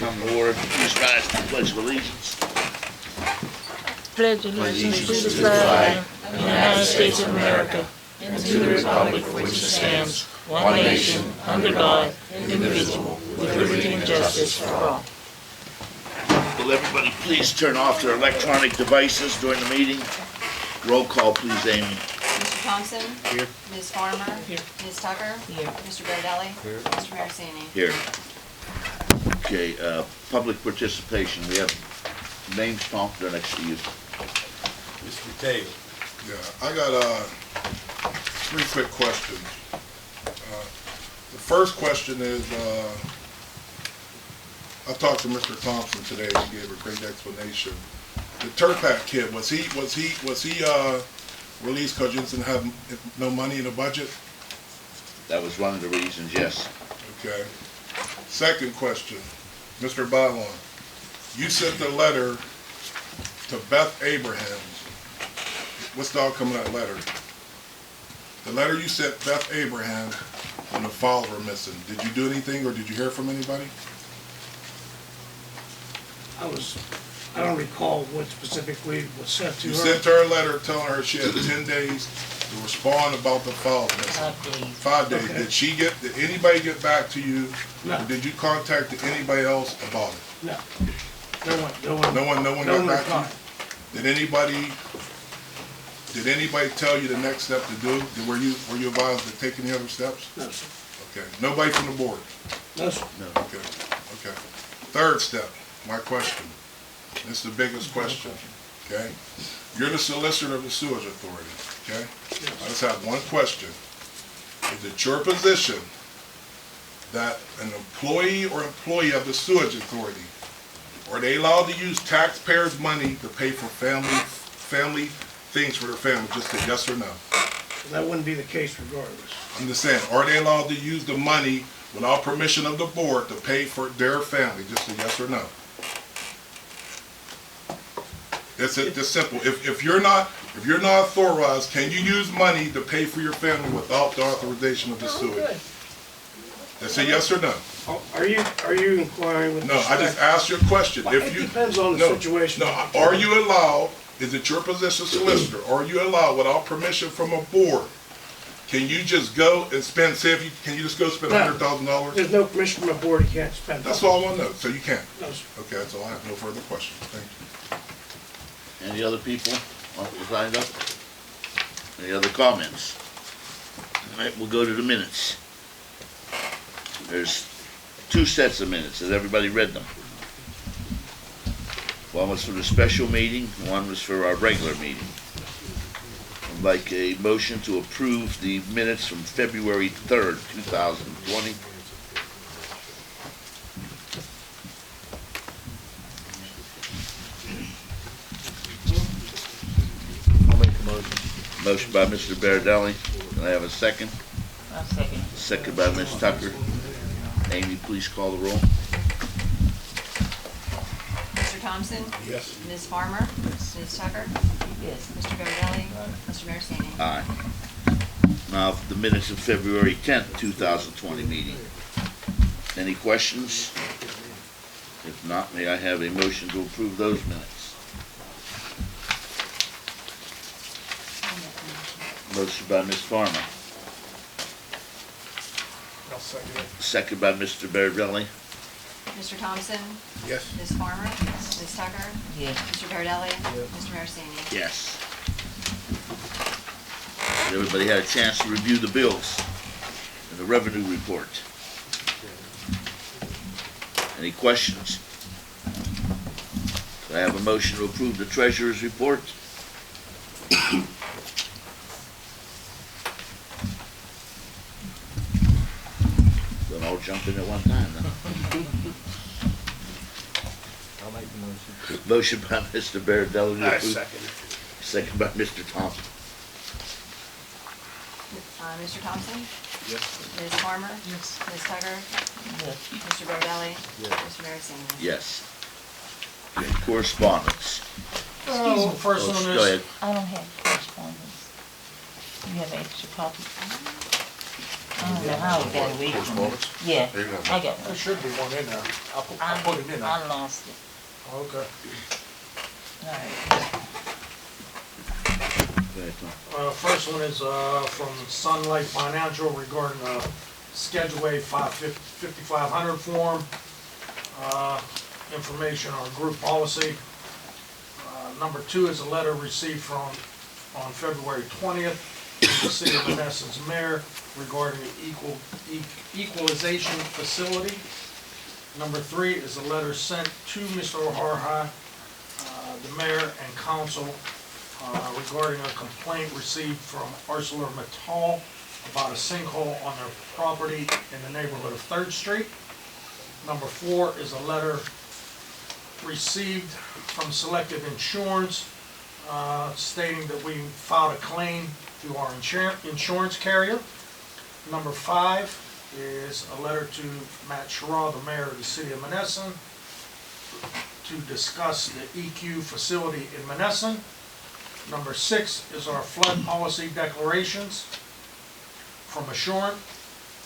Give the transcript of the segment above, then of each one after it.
come to order. Please rise to the Pledge of Allegiance. Pledge allegiance to the flag of the United States of America and to the republic for which it stands, one nation, under God, indivisible, with liberty and justice for all. Will everybody please turn off their electronic devices during the meeting? Roll call, please, Amy. Mr. Thompson? Here. Ms. Farmer? Here. Ms. Tucker? Here. Mr. Bardelli? Here. Mr. Marisini? Here. Okay, public participation. We have names prompted there next to you. Mr. Taylor. Yeah, I got three quick questions. The first question is, I talked to Mr. Thompson today. He gave a great explanation. The Turpac kid, was he released because you didn't have no money in the budget? That was one of the reasons, yes. Okay. Second question, Mr. Bylon, you sent the letter to Beth Abrahams. What's the outcome of that letter? The letter you sent Beth Abraham when the files were missing. Did you do anything or did you hear from anybody? I don't recall what specifically was sent to her. You sent her a letter telling her she had 10 days to respond about the files missing. 5 days. Okay. Did anybody get back to you? No. Or did you contact anybody else about it? No. No one No one got back replied. to you? Did anybody tell you the next step to do? Were you advised to take any other steps? No, sir. Okay. Nobody from the board? No, sir. Okay. Okay. Third step, my question. This is the biggest question, okay? You're the solicitor of the Sewage Authority, okay? I just have one question. Is it your position that an employee or employee of the Sewage Authority, are they allowed to use taxpayers' money to pay for family things for their family, just a yes or no? That wouldn't be the case regardless. I'm just saying, are they allowed to use the money without permission of the board to pay for their family, just a yes or no? It's just simple. If you're not authorized, can you use money to pay for your family without the authorization of the sewage? That's a yes or no? Are you inquiring with No, I respect? just asked you a question. It depends on the situation. No, are you allowed, is it your position, solicitor, are you allowed without permission from a board? Can you just go and spend, can you just go spend No. $100,000? There's no permission from a board, you can't spend. That's all I want to know, so you can't? No, sir. Okay, that's all I have, no further questions, thank you. Any other people want to sign up? Any other comments? All right, we'll go to the minutes. There's two sets of minutes. Has everybody read them? One was for the special meeting, one was for our regular meeting. I'd like a motion to approve the minutes from February 3rd, 2020. I'll make a motion. Motion by Mr. Bardelli. Can I have a second? I'll second. Second by Ms. Tucker. Amy, please call the roll. Mr. Thompson? Yes. Ms. Farmer? Ms. Tucker? Yes. Mr. Bardelli? Mr. Marisini? Aye. Now, the minutes of February 10th, 2020 meeting. Any questions? If not, may I have a motion to approve those minutes? Motion by Ms. Farmer. I'll second it. Second by Mr. Bardelli. Mr. Thompson? Yes. Ms. Farmer? Ms. Tucker? Yes. Mr. Bardelli? Mr. Marisini? Yes. Everybody had a chance to review the bills and the revenue report. Any questions? Do I have a motion to approve the treasurer's report? Don't all jump in at one time, then. I'll make the motion. Motion by Mr. Bardelli. to I approve. second it. Second by Mr. Thompson. Mr. Thompson? Yes. Ms. Farmer? Yes. Ms. Tucker? Yes. Mr. Bardelli? Yes. Mr. Marisini? Yes. Okay, correspondence. Excuse me, first Oh, on go this, ahead. I don't have correspondence. You have an extra copy? I don't know how it got away from me. Yeah, There you go. I got There one. should be one in there. I put it in there. I lost it. Okay. All right. Go ahead, Tom. First one is from Sunlight Financial regarding Schedule A 5500 form, information on group policy. Number 2 is a letter received on February 20th from the City of Menneson's mayor regarding the equalization facility. Number 3 is a letter sent to Mr. O'Hara, the mayor and council, regarding a complaint received from ArcelorMittal about a sinkhole on their property in the neighborhood of 3rd Street. Number 4 is a letter received from Selective Insurance stating that we filed a claim through our insurance carrier. Number 5 is a letter to Matt Sherrod, the mayor of the city of Menneson, to discuss the EQ facility in Menneson. Number 6 is our flood policy declarations from Assurant.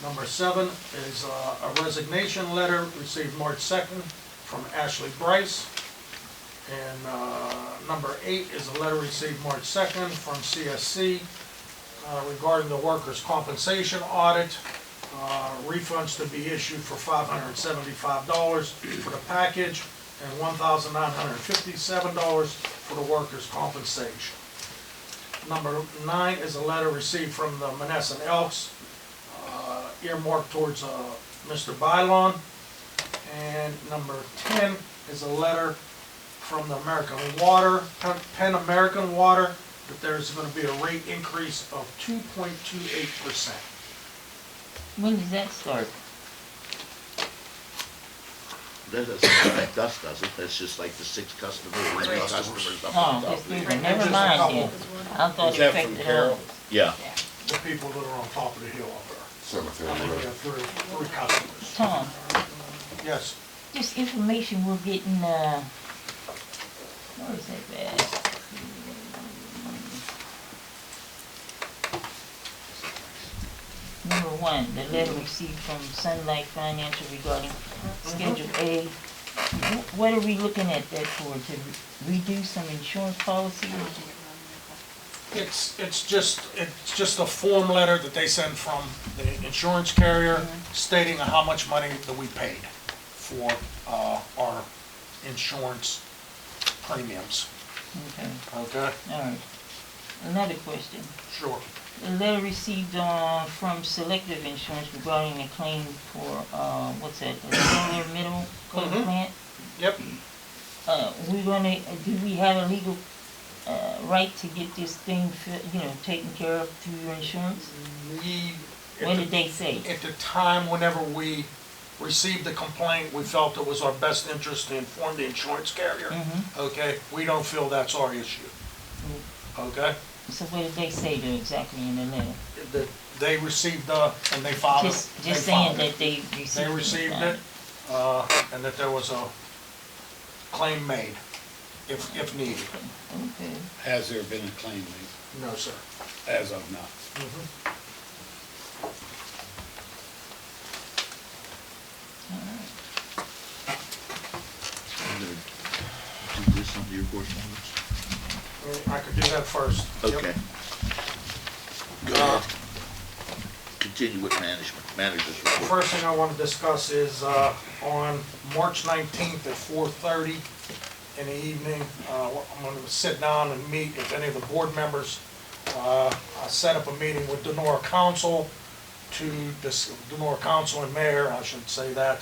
Number 7 is a resignation letter received March 2nd from Ashley Bryce. And number 8 is a letter received March 2nd from CSC regarding the workers' compensation audit. Refunds to be issued for $575 for the package and $1,957 for the workers' compensation. Number 9 is a letter received from the Menneson Elks, earmarked towards Mr. Bylon. And number 10 is a letter from the American Water, Penn American Water, that there's going to be a rate increase of 2.28%. When does that start? That doesn't affect us, does it? That's just like the 6 customers, or 3 customers up on Oh, top it's of it. different. Never mind then. I thought Is it that from affected Carol? all. Yeah. The people that are on top of the hill up there. Cemetery I think we Road. have three customers. Tom, Yes. this information we're getting, where is that at? Number 1, the letter received from Sunlight Financial regarding Schedule A. What are we looking at that for? To redo some insurance policy? It's just a form letter that they send from the insurance carrier stating how much money that we paid for our insurance premiums. Okay, Okay? all right. Another question. Sure. A letter received from Selective Insurance regarding a claim for, what's that, the solar middle coal Mhm. plant? Yep. We're gonna, do we have a legal, right to get this thing, taken care of through your insurance? We, What did they say? at the time, whenever we received the complaint, we felt it was our best interest to inform the insurance carrier. Mhm. Okay? We don't feel that's our issue. Okay? So what did they say to exactly in the letter? That they received and they filed it. Just They saying filed that they received it. They received it, and that there was a claim made, if needed. Okay. Has there been a claim made No, sir. as of now? I'm gonna do this under your correspondence. I could do that first. Yep. Okay. Go ahead. Continue with manager's report. First thing I want to discuss is on March 19th at 4:30 in the evening, I'm going to sit down and meet, if any of the board members, I set up a meeting with Denora Council Denora Council and Mayor, I should say that,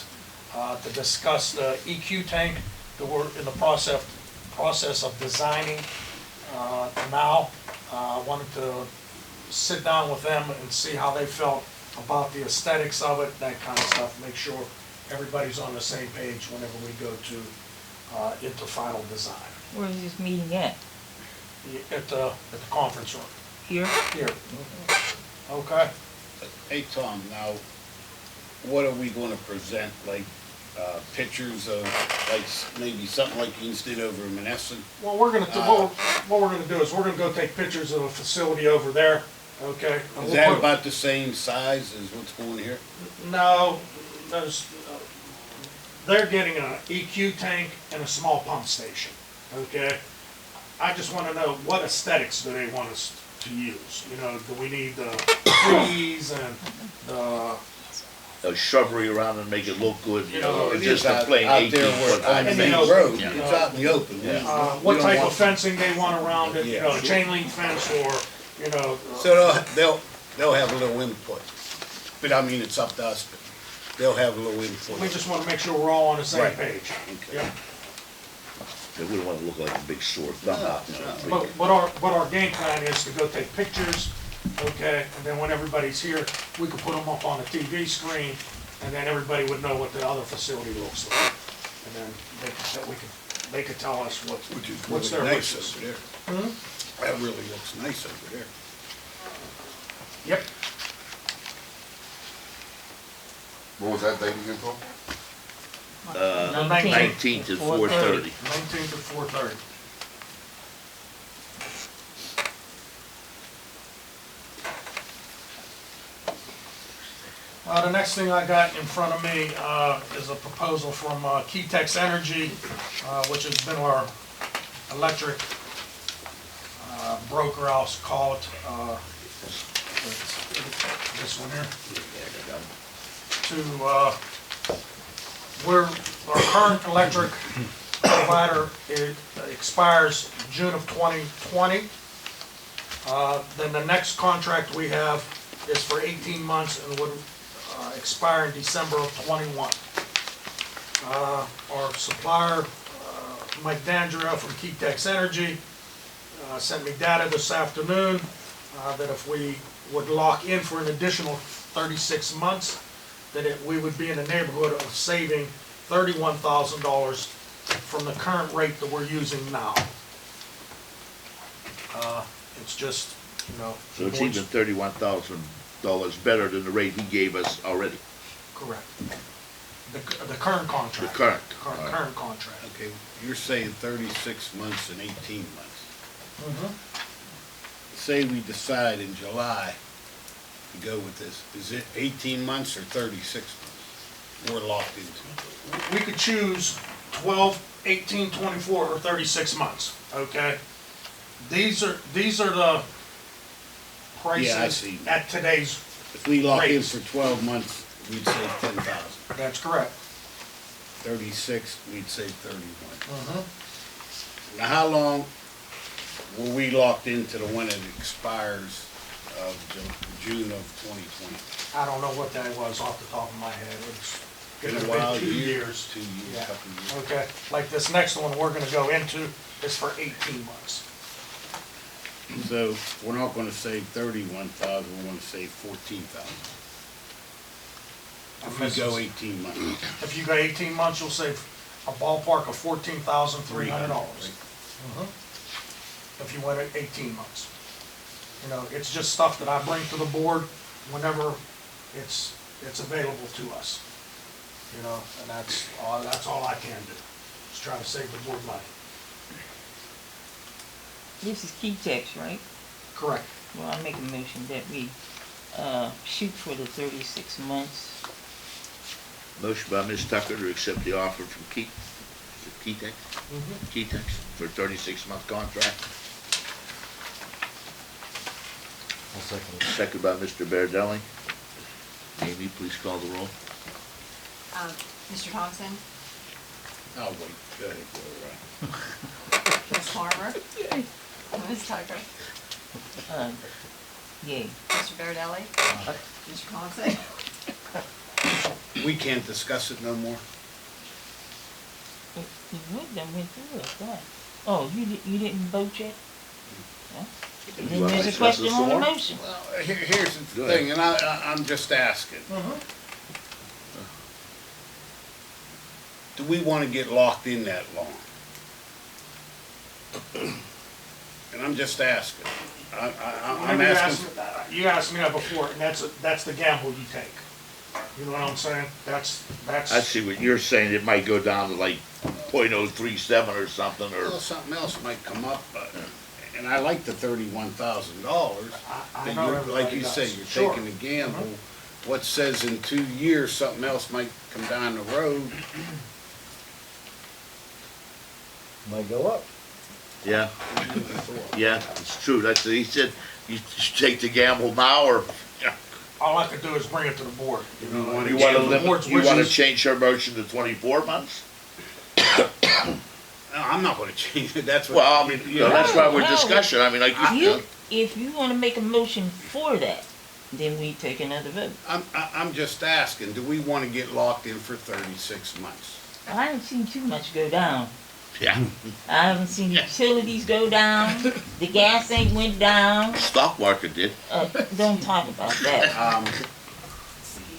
to discuss the EQ tank that we're in the process of designing now. I wanted to sit down with them and see how they felt about the aesthetics of it, that kind of stuff, make sure everybody's on the same page whenever we go to into final design. Where is this meeting at? At the conference room, Here? here. Okay? Hey, Tom, now, what are we gonna present, like, pictures of, like, maybe something like you did over in Menneson? Well, we're gonna, what we're gonna do is we're gonna go take pictures of a facility over there, okay? And Is we'll that put- about the same size as what's going here? No, those, they're getting an EQ tank and a small pump station, okay? I just wanna know, what aesthetics do they want us to use? You know, do we need the trees and the, A shrubbery around and make it look good, you know, or It just is a out- plain out 18 there where foot on high the And main you fence. know, road, Yeah. it's out in the open. Yeah. what We don't type of want- fencing they want around it, you Yeah, know, a sure. chain link fence or, you know. So they'll have a little input, but I mean, it's up to us, but they'll have a little input. We just wanna make sure we're all on the same Right. page. Okay. Yeah. They wouldn't wanna look like a big sore thumb out, you know. But our game plan is to go take pictures, okay, and then when everybody's here, we could put them up on the TV screen, and then everybody would know what the other facility looks like. And then they could tell us Which is what's really their nice wishes. over there. That really looks nice over there. Yep, What was that date again, Paul? 19th at 4:30. 19 to 4:30. The next thing I got in front of me is a proposal from Keytex Energy, which has been our electric broker, I'll call it. It's this one here. Where our current electric provider, it expires June of 2020. Then the next contract we have is for 18 months and would expire in December of '21. Our supplier, Mike Dandria from Keytex Energy, sent me data this afternoon that if we would lock in for an additional 36 months, that we would be in the neighborhood of saving $31,000 from the current rate that we're using now. It's just, you know. So it's even $31,000 better than the rate he gave us already, Correct. The current contract. the current. Current contract. Okay, you're saying 36 months and 18 months. Say we decide in July to go with this, is it 18 months or 36 months we're locked into? We could choose 12, 18, 24, or 36 months, okay? These are the Yeah, I prices see. at today's, If we lock in Rates. for 12 months, we'd save 10,000. that's correct. 36, we'd save 31. Now, how long were we locked into the when it expires of June of 2020? I don't know what that was off the top of my head. It's Been gonna a while, be 2 year, years. 2 years, Yeah. couple of years. Okay, like this next one we're gonna go into is for 18 months. So we're not gonna save 31,000, we're gonna save 14,000. If we go 18 months. If you go 18 months, you'll save a ballpark of $14,300. If you went at 18 months. You know, it's just stuff that I bring to the board whenever it's available to us. You know, and that's all I can do, is try to save the board money. This is Keytex, right? Correct. Well, I make a motion that we, shoot for the 36 months. Motion by Ms. Tucker to accept the offer from Keytex for a 36-month contract. I'll second it. Second by Mr. Bardelli. Amy, please call the roll. Mr. Thompson, I'll wait, go ahead, go right. Ms. Farmer, Ms. Tucker, Yay. Mr. Bardelli, Mr. Thompson. We can't discuss it no more? Went through it, what? Oh, you didn't vote yet? Huh? You Then wanna there's a discuss question this on the some more? motion. Well, here's the Go ahead. thing, and I'm just asking. Do we wanna get locked in that long? And I'm just asking. I'm Whenever asking, you asked me that before, and that's the gamble you take. You know what I'm saying? That's. I see what you're saying, it might go down to like .037 or something, or, well, something else might come up, and I like the $31,000. I know everybody Like you does. say, you're Sure. taking a gamble. What says in 2 years, something else might come down the road? Might go up. Yeah, yeah, it's true. That's, he said, you should take the gamble now, or All I could do is bring it to the board. You don't wanna you wanna the limit, board's you wanna wishes. change her motion to 24 months? No, I'm not gonna change it, that's what. Well, I mean, you know, that's why we're No, discussing, I mean, like, you know. If you wanna make a motion for that, then we take another vote. I'm just asking, do we wanna get locked in for 36 months? I haven't seen too much go down. Yeah, I haven't seen utilities go down, the gas ain't went down, stock market did. don't talk about that.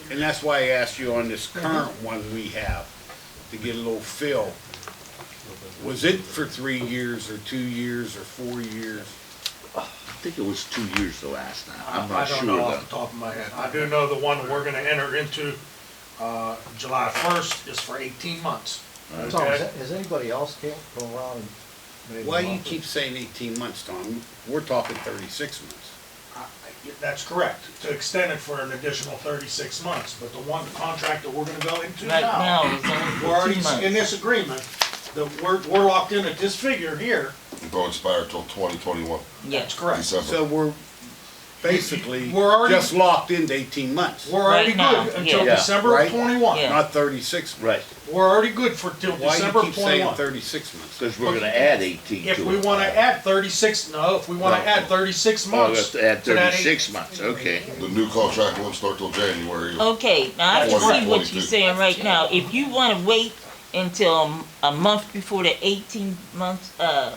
And that's why I asked you on this current one we have, to get a little feel. Was it for 3 years, or 2 years, or 4 years? I think it was 2 years the last time, I'm I not don't sure know though. off the top of my head. I do know the one that we're gonna enter into, July 1st is for 18 months. Tom, Okay. has anybody else came from around and made? Why an you offer? keep saying 18 months, Tom? We're talking 36 months. That's correct, to extend it for an additional 36 months, but the one contract that we're gonna go into Right now, now, it's only we're for already 2 in months. this agreement, that we're locked in at this figure here. Don't expire till 2021, That's Yes, correct. December. So we're basically We're already- just locked into 18 months, We're already Right now, good until yeah. December Right? of 21. Yeah. not 36 months. Right, We're already good for till Why December you of keep saying 21. 36 months? because we're gonna add 18 to it. If we wanna add 36, no, if we wanna No. add 36 Oh, we months. have to add to that 36 months, okay. The new contract won't start till January. okay, now I can That's see correct. what you're saying right now. If you wanna wait until a month before the 18 months are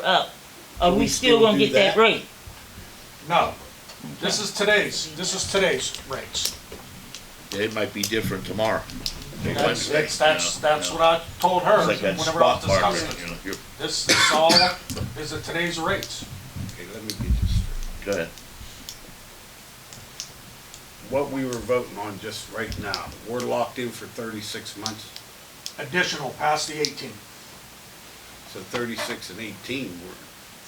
up, are Can we we still still gonna do get that that? rate? No, this is today's rates. It might be different tomorrow. That's, Wednesday, that's you know. what I told her It's like that whenever I was spot market, discussing you it. know, you're, This all is at today's rates. Okay, let me get this straight. go ahead. What we were voting on just right now, we're locked in for 36 months, Additional past the 18, so 36 and 18,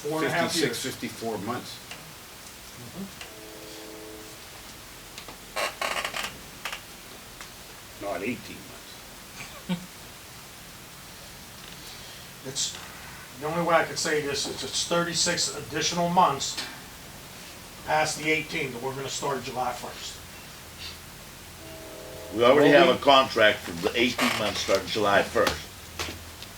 we're 4.5 56, years. 54 months. Not 18 months. It's, the only way I could say this is it's 36 additional months past the 18 that we're gonna start July 1st. We already Well, have a contract for the 18 months starting July 1st.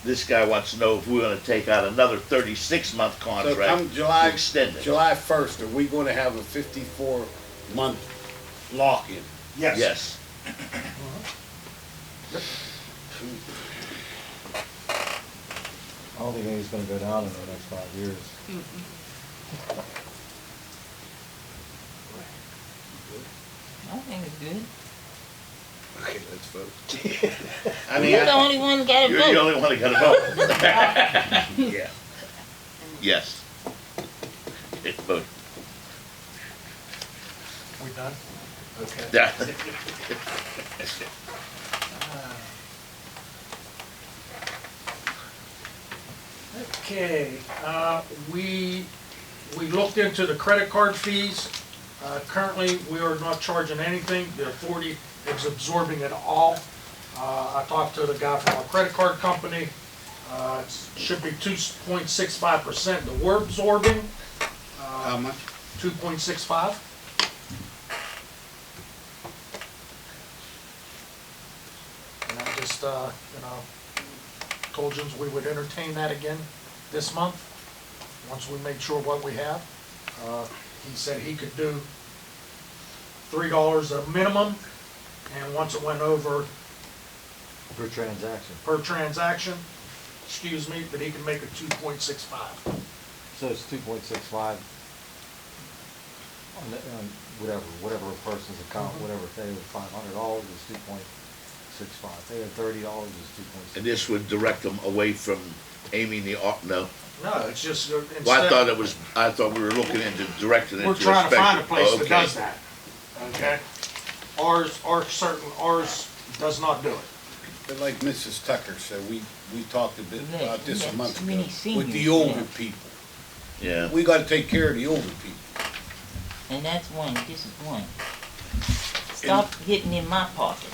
This guy wants to know if we're gonna take out another 36-month So contract come to extend it. July 1st, are we gonna have a 54-month lock-in? Yes. I don't think anything's gonna go down in the next 5 years. I think it's good. Okay, let's vote. I mean, You're the only one that gotta You're the vote. only one that got to vote. yeah. Yes. It's vote. We done? Okay. Yeah. Okay, we looked into the credit card fees. Currently, we are not charging anything. The authority is absorbing it all. I talked to the guy from our credit card company. It should be 2.65% that we're absorbing, How much? 2.65. And I just, told Jim we would entertain that again this month, once we make sure what we have. He said he could do $3 a minimum, and once it went over Per transaction. per transaction, excuse me, that he can make it 2.65. So it's 2.65 on whatever person's account, whatever, if they have $500 is 2.65. If they have $30 is 2.65. And this would direct them away from aiming the, no. No, it's just, Well, I instead, thought we were looking into directing it to we're a trying to find a special- place oh, that okay. does that, okay? Ours does not do it. But like Mrs. Tucker said, we talked a bit Yeah, about this yeah, a month too many ago, with the seniors, older yeah. people. Yeah. we gotta take care of the older people. And that's one, this is one. Stop getting in my pocket,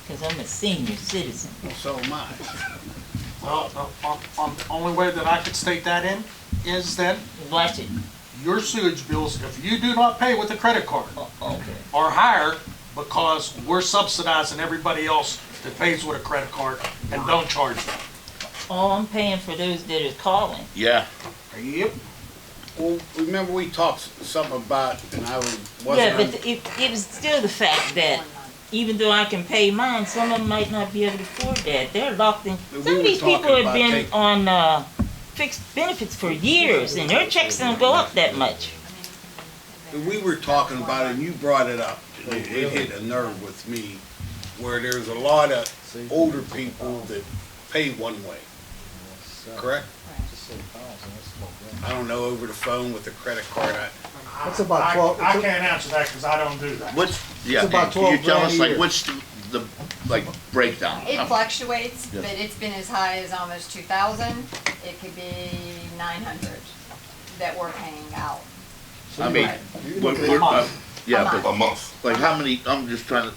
cause I'm a senior citizen. So am I. Well, the only way that I could state that in is that Watch it. your sewage bills, if you do not pay with a credit card, Okay. are higher because we're subsidizing everybody else that pays with a credit card and don't charge them. Oh, I'm paying for those that are calling. Yeah, Yep. Well, remember we talked something about, and I was, Yeah, wasn't, but it was still the fact that even though I can pay mine, some of them might not be able to afford that. They're locked in. We Some were of these people talking have about been taking- on fixed benefits for years, and their checks don't go up that much. we were talking about it, and you brought it up. It hit a nerve with me, where there's a lot of older people that pay one way, correct? Just say 1,000, that's no good. I don't know, over the phone with a credit card, It's about 12 I can't answer that because I don't do that. what's, yeah, about and can you 12 tell grand us, a like, year. what's the, like, breakdown? It fluctuates, Yeah. but it's been as high as almost 2,000. It could be 900 that we're paying out. I mean, You're what, looking at- yeah, month. but, A month. like, how many, I'm just trying to,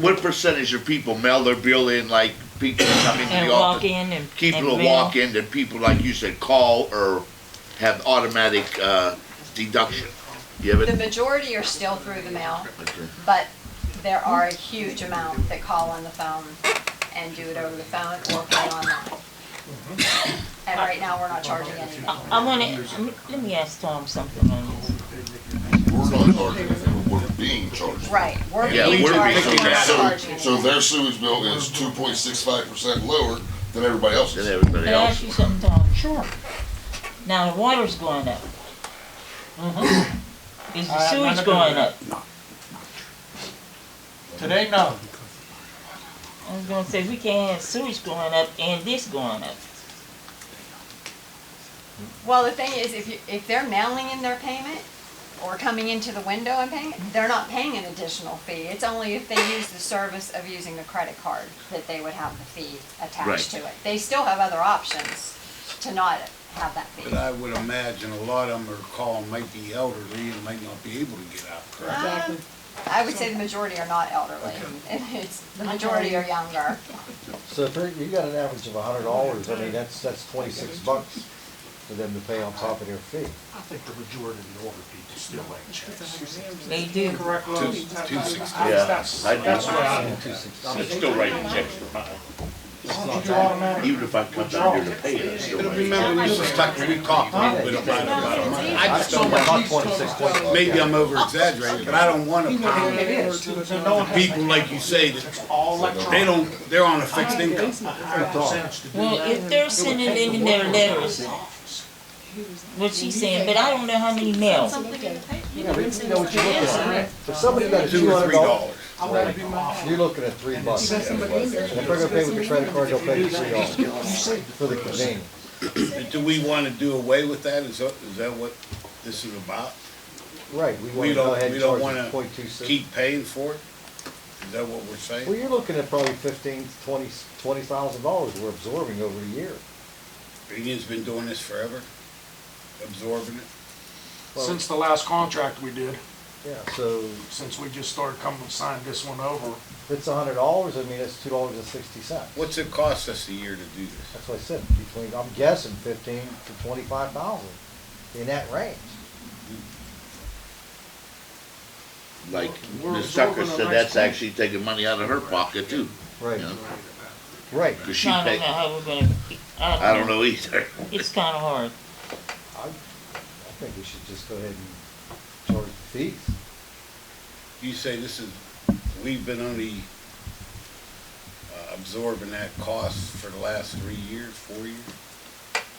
what percentage of people mail their bill in, like, people that come into And the walk office? in and People will mail. walk in, and people, like you said, call or have automatic, deduction. You have The it? majority are still through the mail, Okay. but there are a huge amount that call on the phone and do it over the phone or pay online. And right now, we're not charging anything. I wanna, let me ask Tom something on this. We're not charging anything, we're being charged. Right, we're Yeah, being we're charged, being we're not So, charging. so their sewage bill is 2.65% lower than everybody Than else's. everybody Can I else. ask you something, Tom? Sure. Now, the water's going up. Is the I have sewage nothing to do going with up? Today, no. I was gonna say, we can't have sewage going up and this going up. Well, the thing is, if they're mailing in their payment or coming into the window and paying, they're not paying an additional fee. It's only if they use the service of using a credit card that they would have the fee attached to it. They still have other options to not have that fee. but I would imagine a lot of them are calling, might be elderly and might not be able to get out, correct? I would say the majority are not elderly. It's, the majority are younger. So if you got an average of $100, I mean, that's $26 for them to pay on top of their fee. I think the majority of the older people still write checks. They do. Correct, Lou? 260. Yeah, That's I do. what I do. I'm still writing checks for mine. You do automatic. Even if I come down here to pay it, I'm still But writing. remember, Mrs. Tucker, we talked a little bit about it. I just don't About want, 26. maybe I'm over exaggerating, but I don't want to pound people like you say that All electronic. they don't, they're on a fixed income. Percentage to do Well, that. if they're sending it in their letters, what she's saying, but I don't know how many mails. Yeah, but you know what you're looking at. If somebody got a $2 or $200, $3. you're looking at $3. And if they're gonna pay with the credit card, they'll pay $3 for the convenience. Do we want to do away with that? Is that what this is about? Right, we We wanna go ahead don't, we and don't charge want it to 0.26. keep paying for it? Is that what we're Well, saying? you're looking at probably $20,000 we're absorbing over a year. Union's been doing this forever, absorbing it. Well, Since the last contract we did, Yeah, so since we just started coming to sign this one over, if it's $100, I mean, it's $2.60. What's it cost us a year to do this? That's what I said, between, I'm guessing 15 to 25,000, in that range. Like We're Ms. Tucker absorbing a said, nice that's point. actually taking money out of her pocket too. Right, You know, right. cause she I don't know paid, how we're gonna, I don't know either. It's kinda hard. I think we should just go ahead and charge the fees. You say this is, we've been only absorbing that cost for the last 3 years, 4 years?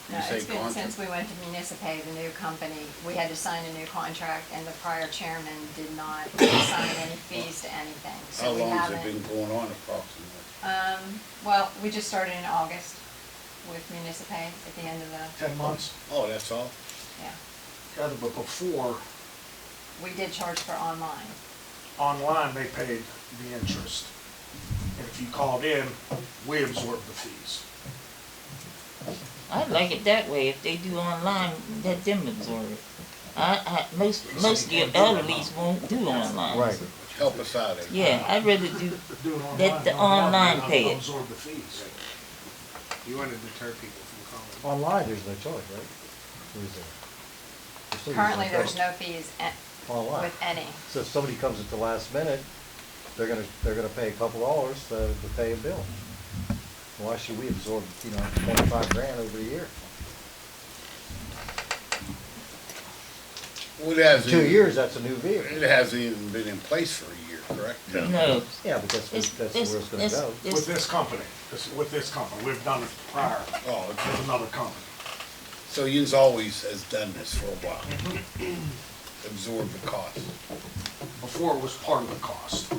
No, You say it's been contract? since we went to Municipay, the new company, we had to sign a new contract, and the prior chairman did not assign any fees to anything, How so we long has it haven't. been going on approximately? Well, we just started in August with Municipay at the end of the, 10 months. Oh, that's all? yeah. Yeah, but before, We did charge for online. online, they paid the interest. And if you called in, we absorbed the fees. I like it that way. If they do online, let them absorb it. Most of the elderlies won't do online. Right. Help us out here. Yeah, I'd rather do, Do it online. let the online pay it. Absorb the fees. You want to deter people from calling. Online, there's no charge, right? Or is there? There still is Currently, there's charge. no fees Online. with any. So if somebody comes at the last minute, they're gonna pay a couple dollars to pay a bill. Why should we absorb, 25 grand over a year? Well, it In hasn't 2 years, that's a new vehicle. It hasn't even been in place for a year, correct? No. No. Yeah, but that's where it's gonna go. With this company, with this company, we've done it prior Oh, okay. with another company. So Yins always has done this for a while. Absorb the cost. Before it was part of the cost.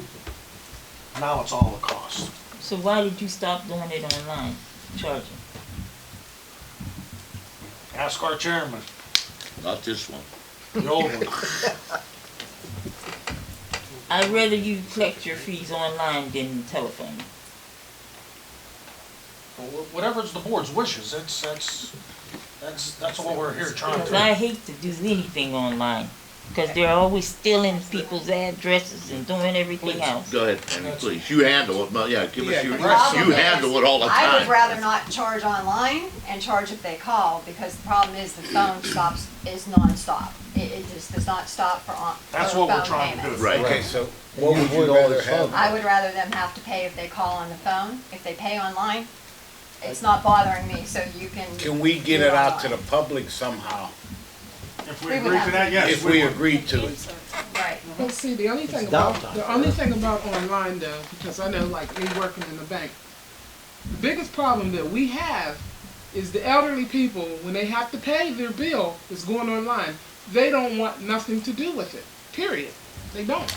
Now it's all the cost. So why did you stop doing it online, charging? Ask our chairman, Not this one. the old one. I'd rather you collect your fees online than telephone. Whatever's the board's wishes, that's what we're here trying Because to. I hate to do anything online, because they're always stealing people's addresses and doing everything else. Go ahead, Amy, please. You handle it, yeah, give us your, Problem you is, handle it all the I would time. rather not charge online and charge if they call, because the problem is the phone is nonstop. It just does not stop for That's phone what we're trying to do. payments. Right. Okay, so And what you would avoid you all rather this have? phone. I would rather them have to pay if they call on the phone. If they pay online, it's not bothering me, so you can. Can we get do it out to the online. public somehow? If We we would agree have to to- that, yes. If we agree to it. Right. Well, see, the only thing It's about, downtime. the only thing about online though, because I know like me working in the bank, the biggest problem that we have is the elderly people, when they have to pay their bill that's going online, they don't want nothing to do with it, period. They don't.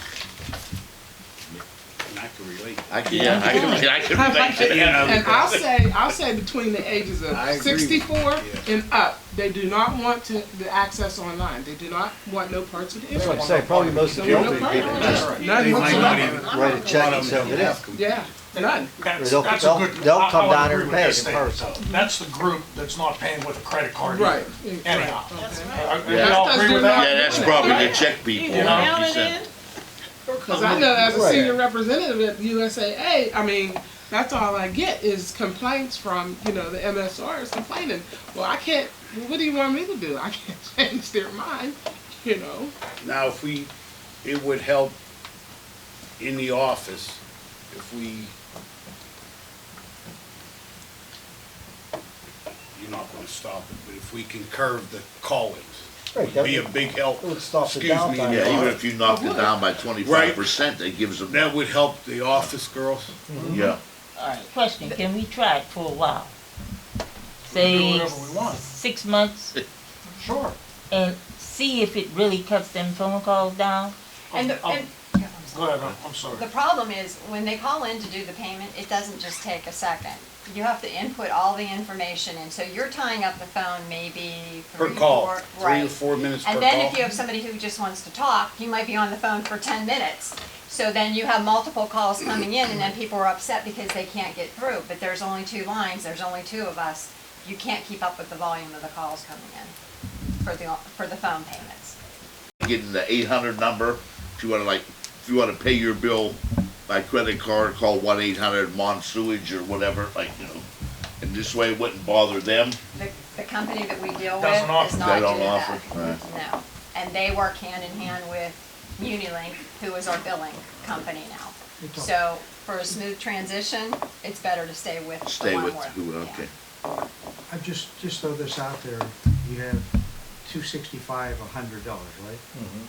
And I can relate. I can relate to that. And I'll say between the ages of I agree with 64 you, yeah. and up, they do not want the access online. They do not want no parts of the I was internet. gonna say, probably most of the They want no elderly part people of it. None They might not whatsoever. even write a check and send it in. Yeah, none. That's They'll- a good. they'll I come would down there agree and pay with it this in statement. person. That's the group that's not paying with a credit card Right. either. Anyhow. Okay. We all agree with that? Yeah, that's probably the check people, You know, like you said. Because I know as a Right. senior representative at USAA, I mean, that's all I get is complaints from, the MSRs complaining. Well, I can't, what do you want me to do? I can't change their mind, Now, it would help in the office if you're not gonna stop it, but if we can curb the call-ins, Right, it'd be a big help. It would stop the Excuse me, downtime. Yeah, even if you knocked it down by 25%, that gives them, That would help the office girls. yeah. Alright, question, can we try it for a while? Do Say whatever we want. 6 months Sure. and see if it really cuts them phone calls down? And Go ahead, I'm sorry. the problem is, when they call in to do the payment, it doesn't just take a second. You have to input all the information, and so you're tying up the phone maybe Per 3, call, 4, 3 right. or 4 minutes per And call. then if you have somebody who just wants to talk, you might be on the phone for 10 minutes. So then you have multiple calls coming in, and then people are upset because they can't get through. But there's only 2 lines, there's only 2 of us. You can't keep up with the volume of the calls coming in for the phone payments. Getting the 800 number, if you wanna pay your bill by credit card, call 1-800 Sewage or whatever, and this way it wouldn't bother them. The company that we deal with Doesn't offer- does not They do don't that. offer, right. No. And they work hand in hand with Unilink, who is our billing company now. So for a smooth transition, it's better to stay with the Stay one with we're- who, yeah. okay. I just throw this out there, you have $265, $100, right? Mhm.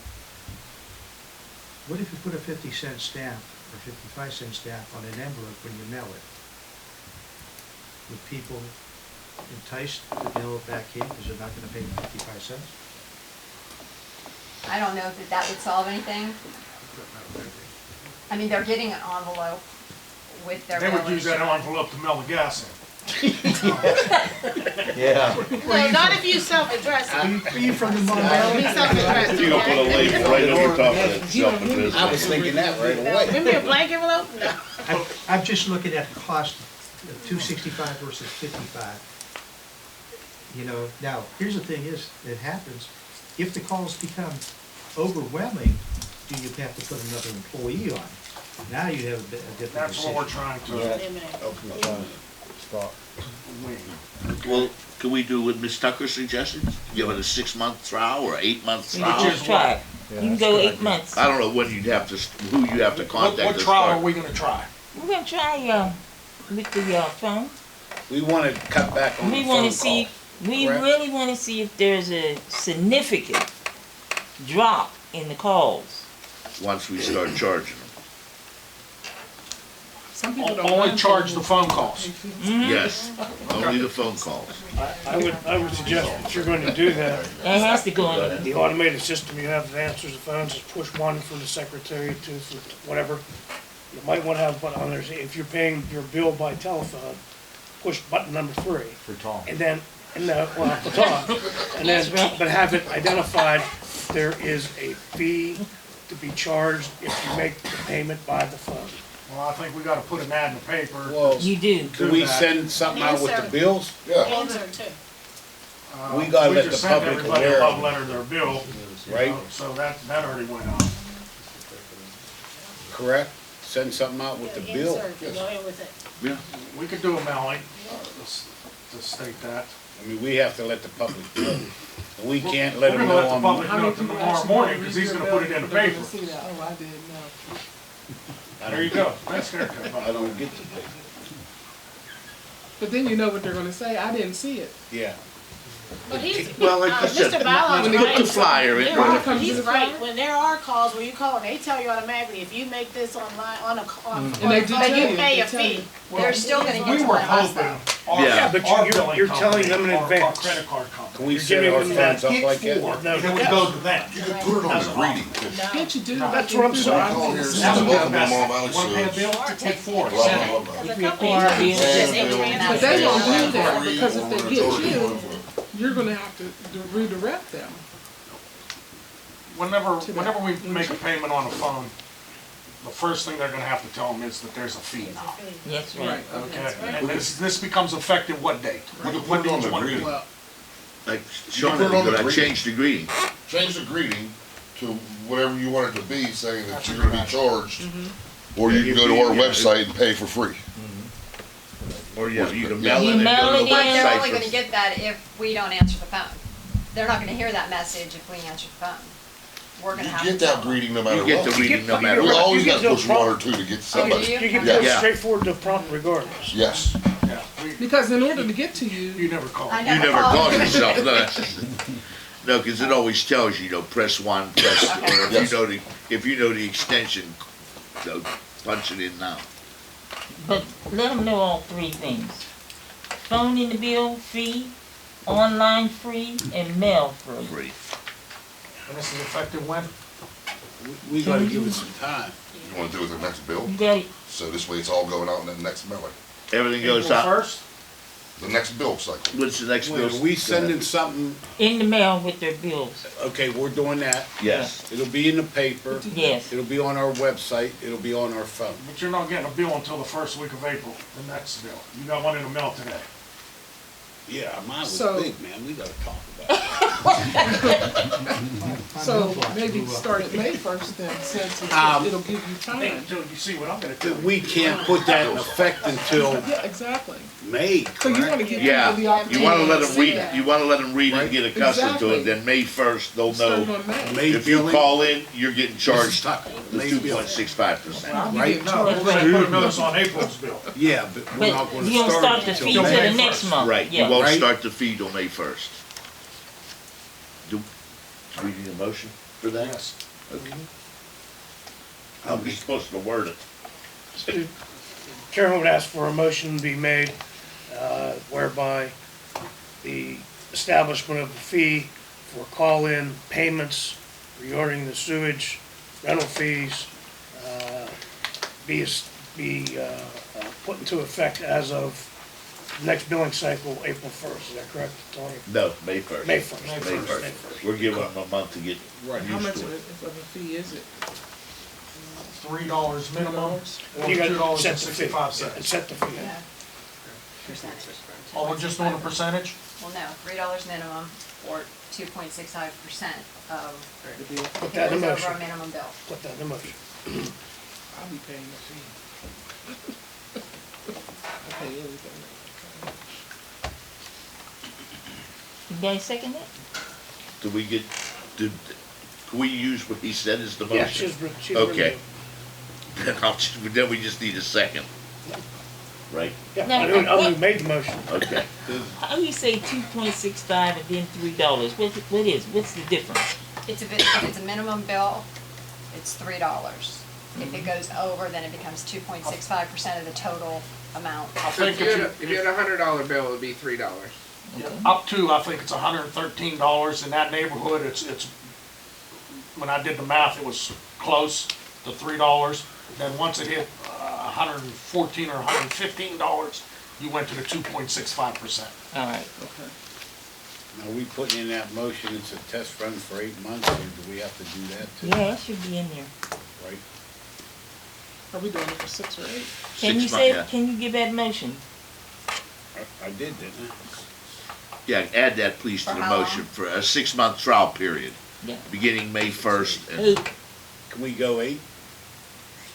What if you put a 50-cent stamp or 55-cent stamp on an envelope when you mail it? Would people enticed to mail it back in because they're not gonna pay 55 cents? I don't know if that would solve anything. I mean, they're getting an envelope with their They would billing. use that envelope to mail the gas in. Yeah. No, not if you self-address it. Are you from the Be Mall? self-addressed, You gonna put a okay? label right over top of that self-addressed. I was thinking that right away. Give me a blank envelope? No. I'm just looking at the cost of 265 versus 55. You know, now, here's the thing is, it happens, if the calls become overwhelming, do you have to put another employee on? Now you have a different That's what we're decision. trying to Yeah. Open the phone, stop. win. Well, can we do what Ms. Tucker suggested? Give it a 6-month trial or 8-month We trial? can just try it. Yeah, You can that's go a good 8 idea. months. I don't know when you'd have to, who you have to contact What to trial are start. we gonna try? We're gonna try, with the, phone. We wanna cut back on the We phone wanna call. see, we correct? really wanna see if there's a significant drop in the calls. Once we start charging them. Some people don't Only mind charge paying the phone calls. Yes, only the phone calls. I would suggest if you're going to do that, It has to go in. the automated system you have that answers the phones, just push one from the secretary to whatever. You might want to have a button on there, say, if you're paying your bill by telephone, push button number 3. For Tom. And then, well, the top, and then, That's right. but have it identified, there is a fee to be charged if you make the payment by the phone. Well, I think we gotta put an ad in the paper. Well, You do. do we send something out with the Answer. bills? Yeah, Answer too. We gotta let the just sent public everybody aware a of love letter their bill, you Right. know, so that already went out. Correct? Send something out with the bill. Insert, go ahead with it. Yeah. We could do a mailing, to state that. I mean, we have to let the public know. We can't let We're them gonna know let the on, public How know many tomorrow people actually morning, read because he's your gonna bill put it in the that they're paper. gonna see that? Oh, I didn't know. There you go, that's haircut. I don't get the paper. But then you know what they're gonna say, I didn't see it. Yeah. But he's, Well, like I said, Mr. Ballard, when they put the flyer in. There When are- it comes to he's the right, phone? when there are calls where you call and they tell you automatically, if you make this online, on And they do phone, tell you you, pay they a tell you. fee. They're still gonna get We to were one of us hoping, though. our, Yeah, but our you're billing telling them in company, our advance. credit card company. Can we You're set our giving them phones up Get like that? for, No, it would go to them. you could put it on the greeting. Can't you do that? That's what I'm through saying. the Call here, iPhone? say, That's welcome the to Mall best. Valley Wanna pay a Sewage. bill? Or Take take 4, Blah, send it. blah, blah, blah. Because a If you company pay our charges bills, just And a bill. transfer. But they won't Pay do that, free, because if or they whatever, get totally you, whatever. you're gonna have to redirect them. Whenever we make a payment on the phone, the first thing they're gonna have to tell them is that there's a fee now. That's right. Okay, and this becomes effective what date? We could When put it on do the you want to do greeting. Well, Like Sean, put it on the could I greeting. change the greeting? Change the greeting to whatever you want it to be, saying that you're gonna be charged. Or you can go to our website and pay for free. Or you can Yeah. mail You it and mail go to it the But they're website only for- gonna get that if we don't answer the phone. They're not gonna hear that message if we answer the phone. We're You gonna have to get tell that them. greeting no matter You get the what. reading no matter We what. always You gotta get push those one or two to get Oh, do somebody. you? You can Yeah. go straight forward to prompt regardless. Yes. Yeah, because in order to get to you you, never call. I You never never call. call yourself, no. No, because it always tells you, press 1, press, or Yes. if you know the extension, punch it in now. But let them know all 3 things. Phone in the bill free, online free, and mail free. Free. And this is effective when? we gotta give it some time. You wanna do it the next bill? You got it. So this way it's all going out in the next mailing. Everything goes April out. 1st? The next bill cycle. What's the next Wait, bill? are we sending something, In the mail with their bills. okay, we're doing that. Yes. It'll be in the paper, Yes. it'll be on our website, it'll be on our phone. But you're not getting a bill until the first week of April, the next bill. You got one in the mail today. Yeah, mine was So- big, man, we gotta talk about it. so maybe start at May 1st then, since it'll give you Hey, time. Joe, you see what I'm gonna do? We can't put that in effect until Yeah, exactly. May, So you wanna correct? give Yeah, people the opportunity you wanna let to them see read, that. you wanna let them read and get accustomed to it, Exactly. then May 1st, they'll Start know. on May. May If you billing, call in, you're getting charged Tucker, the May billing. 2.65%. Right? No, we're gonna put a notice on April's bill. Yeah, but we're But not gonna you don't start it the until fee till May. the next month. Right, you Yeah. won't Right. start the fee till May 1st. Do we need a motion for that? Yes. Okay. How are we supposed to word it? Chairman would ask for a motion to be made whereby the establishment of a fee for call-in payments regarding the sewage rental fees be put into effect as of next billing cycle, April 1st. Is that correct, Tony? No, May 1st. May 1st. May May 1st. 1st. We're giving them a month to get Right. How much used of to it. a fee is it? $3 minimum, or You gotta $2.65. set the fee. And set the fee. percentage. Oh, we're just doing a percentage? Well, no, $3 minimum or 2.65% of, Put if that it in goes motion. over a minimum bill. Put that in motion. I'll be paying the fee. I pay everything. You guys second it? Do we get, did, can we use what he said as the Yeah, motion? she's Okay. Then we just need a second. Right? Yeah, No, I who made the motion. Okay. How you say 2.65 and then $3? What's the difference? If it's a minimum bill, it's $3. If it goes over, then it becomes 2.65% of the total amount. I So think if you had a $100 bill, it'd be $3. Up to, I think it's $113 in that neighborhood. It's, when I did the math, it was close to $3. Then once it hit $114 or $115, you went to the 2.65%. All right. Now, we putting in that motion, it's a test run for 8 months, or do we have to do that too? Yeah, it should be in there. Right? Are we doing it for 6 or 8? Can you 6 say, months, can you give that motion? I did, didn't I? yeah, add that please to For the how motion long? for a 6-month trial period, Yeah. beginning May 1st. And 8. Can we go 8?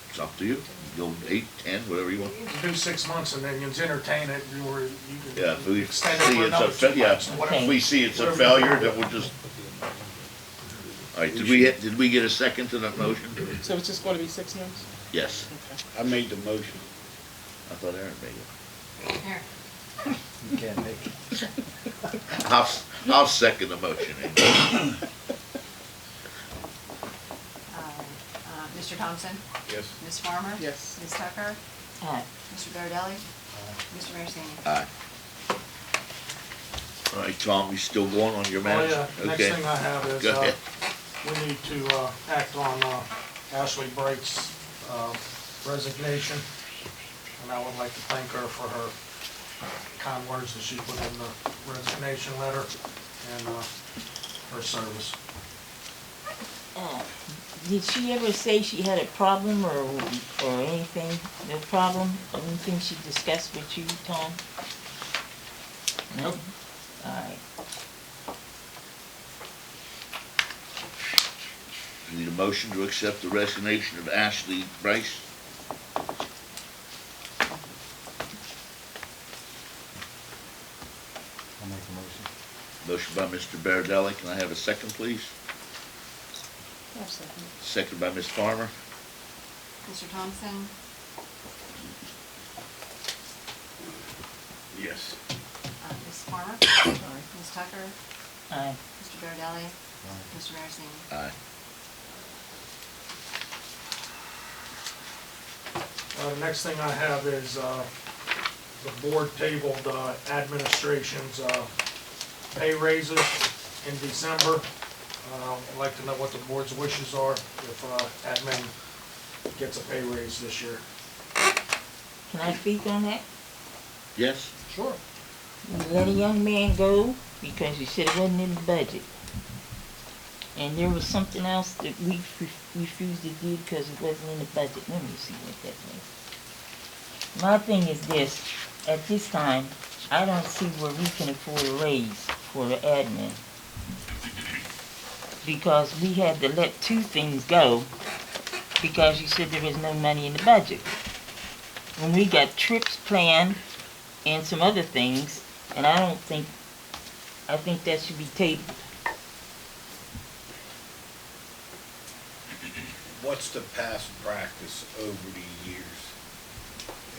it's up to you. Go 8, 10, whatever you want. Do 6 months and then you entertain it, you Yeah, if can we extend see it for it's another a, 2 yeah, months. Whatever. if we see it's a failure, then we'll just. All right, did we get a second to that motion? So it's just gonna be 6 months? Yes. I made the motion. I thought Aaron made it. Here. You can't make it. I'll second the motion. Mr. Thompson? Yes. Ms. Farmer? Yes. Ms. Tucker? All right. Mr. Bardelli? Mr. Marasini? Aye. All right, Tom, you still going on your Oh, match? yeah, next Okay. thing I have is, Go ahead. we need to, act on, Ashley Bright's, resignation. And I would like to thank her for her kind words that she put in the resignation letter and, her service. Did she ever say she had a problem or anything? No problem? Anything she discussed with you, Tom? Nope. All right. Need a motion to accept the resignation of Ashley Bryce? I'll make the motion. Motion by Mr. Bardelli. Can I have a second, please? Absolutely. Second by Ms. Farmer. Mr. Thompson? Yes. Ms. Farmer? Ms. Tucker? Aye. Mr. Bardelli? Mr. Marasini? Aye. The next thing I have is, the board tabled, administration's, pay raises in December. I'd like to know what the board's wishes are if, admin gets a pay raise this year. Can I speak on that? Yes? Sure. We let a young man go because he said it wasn't in the budget. And there was something else that we refused to do because it wasn't in the budget. Let me see what that means. My thing is this, at this time, I don't see where we can afford a raise for the admin. Because we had to let 2 things go because you said there was no money in the budget. When we got trips planned and some other things, and I think that should be tabled. What's the past practice over the years?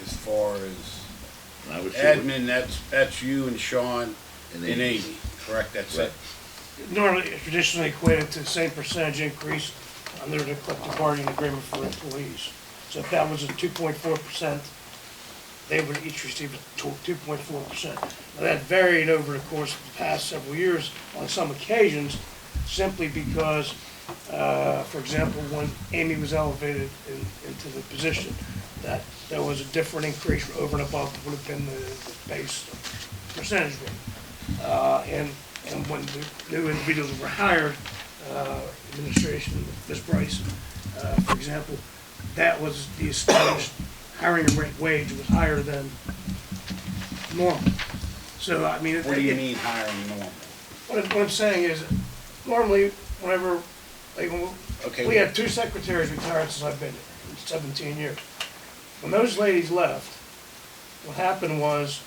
As far as I would say. admin, that's you and Sean And and Amy. Amy, correct? That's Right. it? Normally, it's traditionally equated to the same percentage increase under the collective bargaining agreement for employees. So if that was a 2.4%, they would each receive a 2.4%. Now, that varied over the course of the past several years on some occasions, simply because, for example, when Amy was elevated into the position, that there was a different increase over and above what would have been the base percentage rate. And when the new individuals were hired, administration, Ms. Bryce, for example, that was the established hiring rate wage was higher than normal. So, I mean. What do you mean higher than normal? What I'm saying is, normally, whenever, like, Okay. we had 2 secretaries retired since I've been here, 17 years. When those ladies left, what happened was,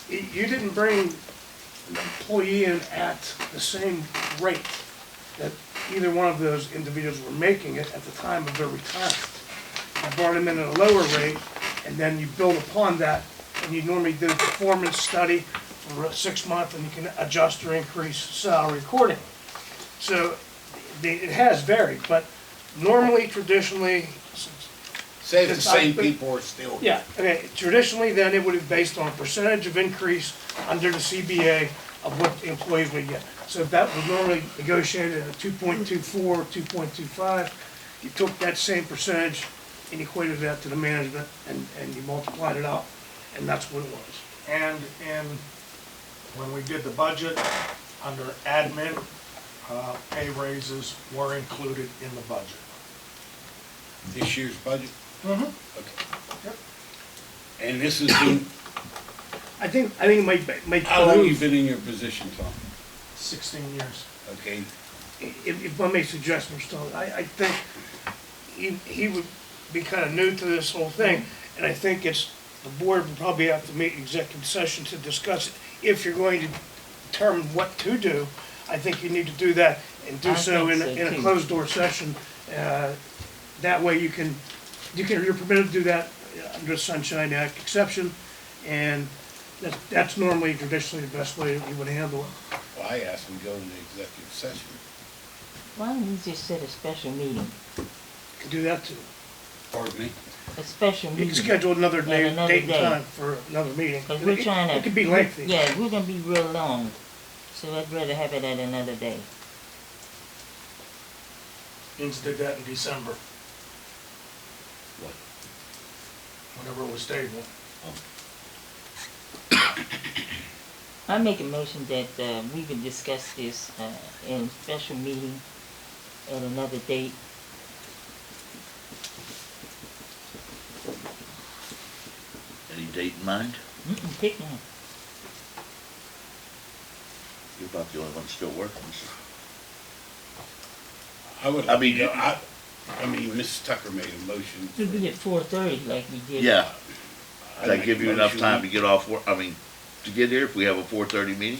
you didn't bring an employee in at the same rate that either one of those individuals were making it at the time of their retirement. You brought them in at a lower rate, and then you build upon that, and you normally do a performance study for 6 months, and you can adjust or increase salary accordingly. So, it has varied, but normally, traditionally, Say the Since same I've been- people are still. yeah, okay, traditionally, then it would have based on a percentage of increase under the CBA of what the employees would get. So if that was normally negotiated at 2.24, 2.25, you took that same percentage and equated that to the management, and you multiplied it out, and that's what it was. And when we did the budget, under admin, pay raises were included in the budget. This year's budget? Mm-hmm. Okay. And this has been, I think it might how long you move been in your position, Tom? 16 years. Okay, If I may suggest, Mr. Stone, I think he would be kind of new to this whole thing, and I think the board would probably have to meet executive session to discuss it. If you're going to determine what to do, I think you need to do that, and do I so think in so, a too. closed door session. That way you're permitted to do that under the Sunshine Act exception, and that's normally traditionally the best way that you would handle it. well, I asked him to go into executive session. Why don't we just set a special meeting? You can do that too. Pardon me? A special You meeting. can schedule another And date another and day. time for another meeting. Cause we're trying to. It could be lengthy. Yeah, we're gonna be real long, so I'd rather have it at another day. Inns did that in December, What? whenever it was tabled. I make a motion that, we would discuss this, in special meeting at another date. Any date in mind? Pick one. You're about the only one still working, so. I would, I mean, I mean, Mrs. Tucker made a motion. It'll be at 4:30 like we did. Yeah, I'd does that make give a you enough motion time to get off work, to get here if we have a 4:30 meeting?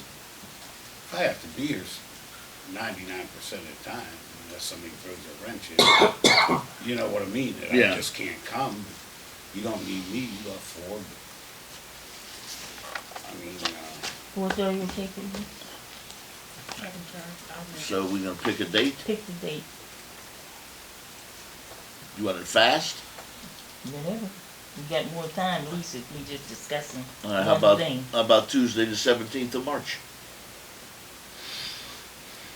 I have to be here 99% of the time, unless somebody throws a wrench in. You know what I mean? That Yeah. I just can't come. You don't need me, you got 4, but, I mean, 4:30 will take it. So we're gonna pick a date? Pick the date, You want it fast? whatever. We got more time, at least if we just discussing All right, how one thing. about Tuesday, the 17th of March?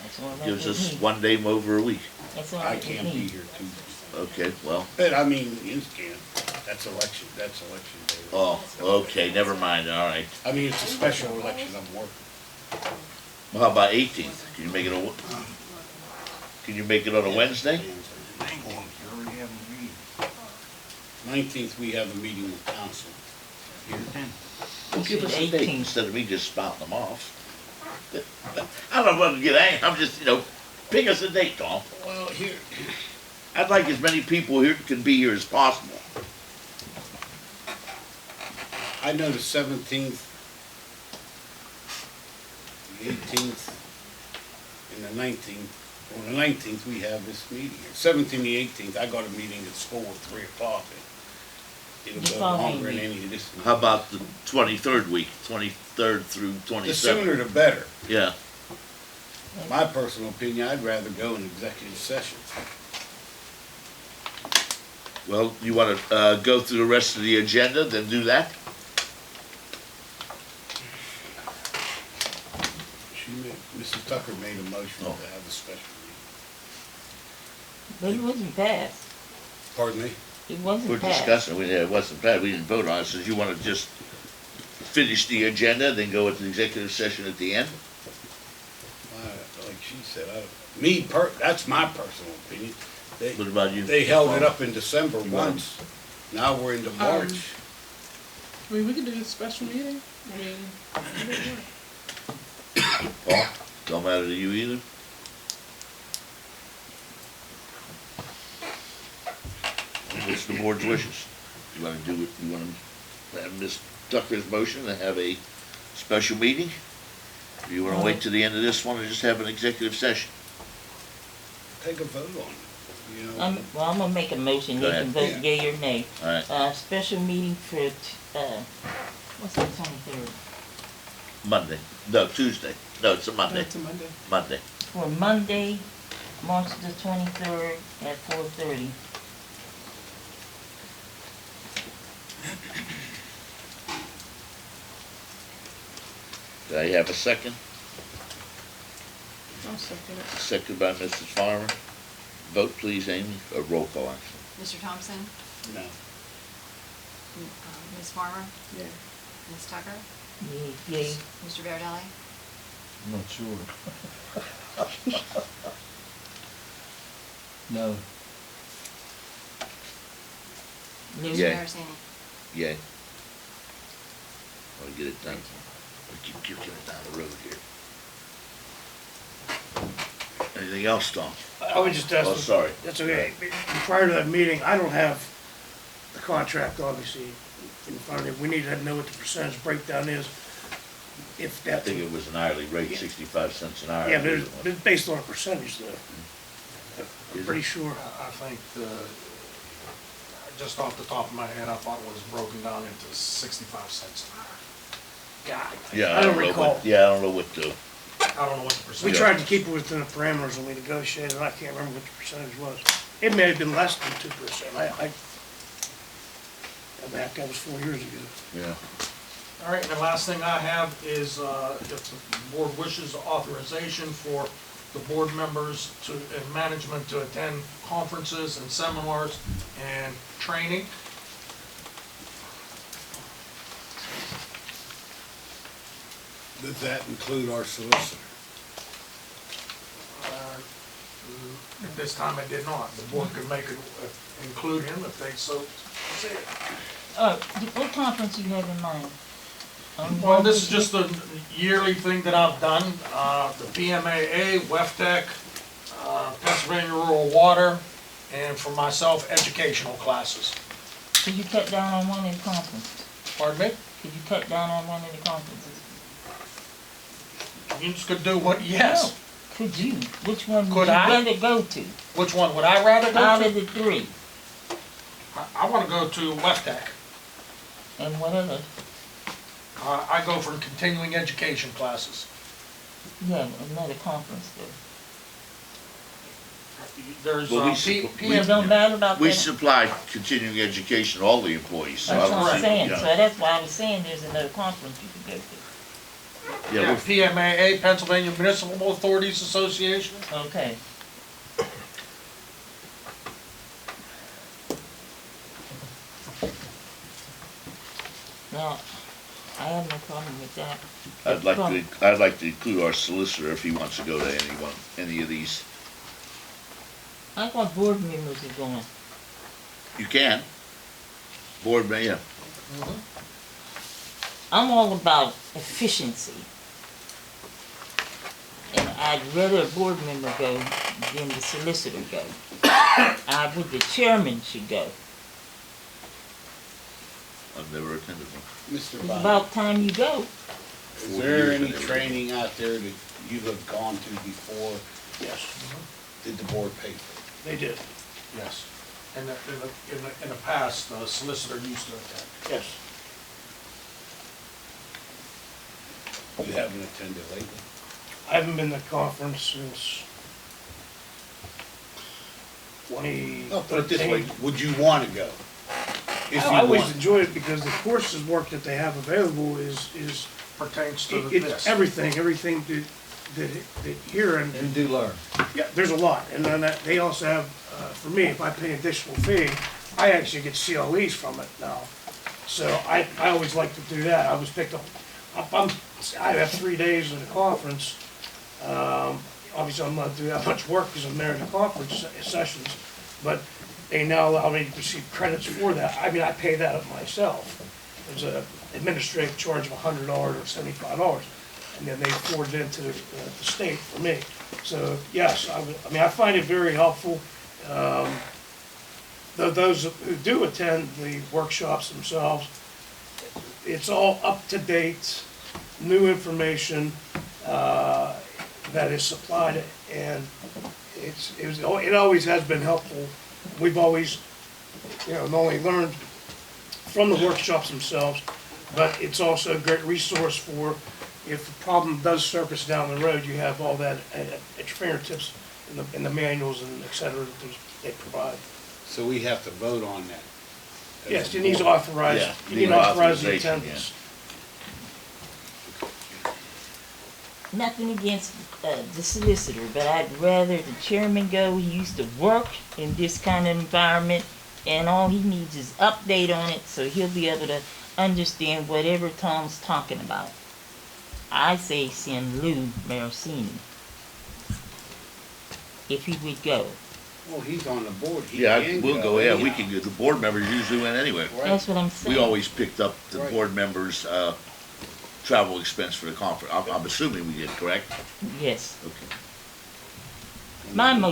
That's all right Gives with us me. one day over a week. That's all I right with can't me. be here Tuesday. Okay, well, But I mean, you can. That's election day. oh, okay, never mind, all right. I mean, it's a special election, I'm working. Well, how about 18th? Can you make it on a Wednesday? 19th, we have a meeting with council. Well, give us a date 18th. instead of me just spouting them off. I don't want to get angry, I'm just, pick us a date, Tom. Well, here, I'd like as many people here can be here as possible. I know the 17th, the 18th, and the 19th. On the 19th, we have this meeting here. 17th and the 18th, I got a meeting at school at 3 o'clock. It'll The go following longer than week. any of this. How about the 23rd week, 23rd through The 27th? sooner the better. Yeah, My personal opinion, I'd rather go in executive session. well, you want to go through the rest of the agenda, then do that? Mrs. Tucker made a motion to Oh. have a special meeting. But it wasn't passed. Pardon me? It wasn't We're passed. discussing, it wasn't bad, we didn't vote on it, so you want to just finish the agenda, then go into the executive session at the end? Like she said, that's my personal opinion. What about you? They held it up in December once. Now we're into March. I mean, we can do a special meeting. Paul, don't matter to you either? What's the board's wishes? You wanna do it, you wanna have Ms. Tucker's motion and have a special meeting? Or you wanna wait till the end of this one and just have an executive session? Take a vote on it, you know? Well, I'm gonna make a motion, Go they can ahead. vote yea or nay. Alright, Special meeting for, what's the 23rd? Monday, no, Tuesday, no, it's a Monday, That's a Monday. Monday. For Monday, March the 23rd at 4:30. Do I have a second? I'll second it. Second by Mrs. Farmer. Vote please, Amy, or roll call action. Mr. Thompson, No. Ms. Farmer, Yeah. Ms. Tucker, Yea. Mr. Vardelli, I'm not sure. No. Mr. Yay. Marasini. Yay. I'll get it done. We keep kicking it down the road here. Anything else, Tom? I would just ask. Oh, sorry. That's okay. Prior to that meeting, I don't have the contract, obviously, in front of me. We need to know what the percentage breakdown is. If I that, think it was an hourly rate, 65 cents an hour. yeah, but it's based on a percentage though. I'm pretty sure. I think just off the top of my head, I thought it was broken down into 65 cents an hour. Yeah, I don't know recall. what, yeah, I don't know what the, I don't know what the We percentage. tried to keep it within the parameters when we negotiated, and I can't remember what the percentage was. It may have been less than 2%. That was 4 years ago. yeah. All right, and the last thing I have is, if the board wishes authorization for the board members and management to attend conferences and seminars and training. Does that include our solicitor? At this time, I did not. The board could include him if they so say it. What conference you have in mind? Well, this is just a yearly thing that I've done, the PMAA, WEFTEC, Pennsylvania Rural Water, and for myself, educational classes. Could you cut down on one of the conferences? Pardon me? Could you cut down on one of the conferences? You just could do what, yes. No. Could you? Which one would Could you I? rather go to? Which one would I rather go Out to? of the three? I want to go to WEFTEC. And what other? I go for continuing education classes. Yeah, another conference though. There's Well, we It don't matter about We that. supply continuing education to all the employees, so That's I what would I'm say, saying. yeah. So that's why I was saying there's another conference you could go to. Yeah, we're- PMAA, Pennsylvania Municipal Authorities Association. Okay. Now, I have no problem with that. I'd like to include our solicitor if he wants to go to any of these. I thought board members are going. You can. Board, yeah. I'm all about efficiency. And I'd rather a board member go than the solicitor go. I think the chairman should go. I've never attended one. Mr. It's Bond, about time you go. is there any training out there that you have gone to before? Yes. Did the board pay for They did, yes. In the past, the solicitor used to attend. Yes. it? You haven't attended lately? I haven't been to conference since 2013. No, put it this way, would you want to go? If I you always want. enjoy it because the courses work that they have available is Pertains to it's this. everything that here and You do learn. yeah, there's a lot. And then they also have, for me, if I pay an additional fee, I actually get CLEs from it now. So I always like to do that. I was picked up, I have 3 days of the conference. Obviously, I'm not doing that much work because I'm there in the conference sessions, but they now allow me to receive credits for that. I mean, I pay that up myself. administrative charge of $100 or $75, and then they forward it into the state for me. So, yes, I mean, I find it very helpful. Those who do attend the workshops themselves, it's all up to date, new information that is supplied, and it always has been helpful. We've always, not only learned from the workshops themselves, but it's also a great resource for if a problem does surface down the road, you have all that at your fingertips in the manuals and et cetera that they provide. So we have to vote on that. Yes, you need to authorize, Yeah, you need to authorize the authorization, attendance. Nothing against the solicitor, but I'd rather the chairman go. He used to work in this kind of environment, and all he needs is update on it, so he'll be able to understand whatever Tom's talking about. I say send Lou Marosini, if he would go. Well, he's on the board. He Yeah, can we'll go, yeah, we anyhow. can go, the board members usually went anyway. Right. That's what I'm saying. We always picked up the Right. board members' travel expense for the conference. I'm assuming we did, correct? Yes. Okay.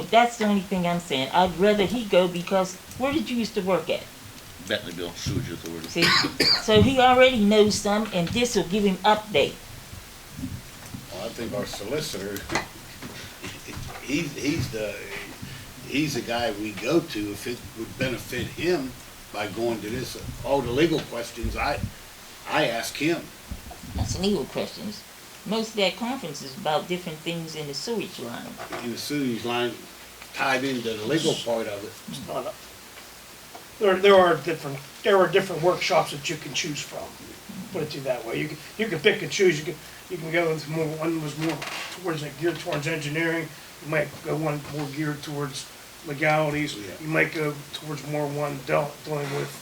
That's the only thing I'm saying. I'd rather he go because where did you used to work at? Bentleyville Sewage Authority. See? So he already knows some, and this will give him update. Well, I think our solicitor, he's the guy we go to if it would benefit him by going to this. All the legal questions, I ask him. That's legal questions. Most of that conference is about different things in the sewage line. In the sewage line, tied into the legal part of it. It's not there are different workshops that you can choose from. Put it to you that way. You can pick and choose. You can go with more. One was more geared towards engineering. You might go one more geared towards legalities. Yeah. You might go towards more one dealing with.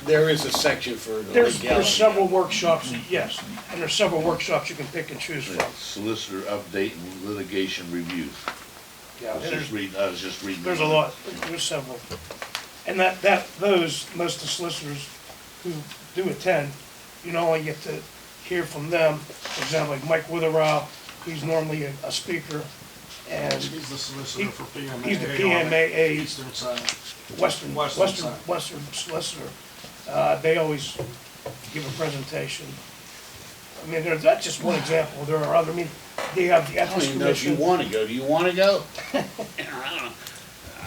There is a section for the There's legality. several workshops, yes, and there's several workshops you can pick and choose from. Solicitor update and litigation review. Yeah, I was just reading. there's a lot. There's several, and those most of the solicitors who do attend, you not only get to hear from them. For example, like Mike Witherow, he's normally a speaker, and He's the solicitor for PMAA. he's the on PMAA Eastern side. Western Western solicitor. They always give a presentation. I mean, that's just one example. There are other. I mean, they have the I don't ethics even know if you commission. want to go. Do you want to go? I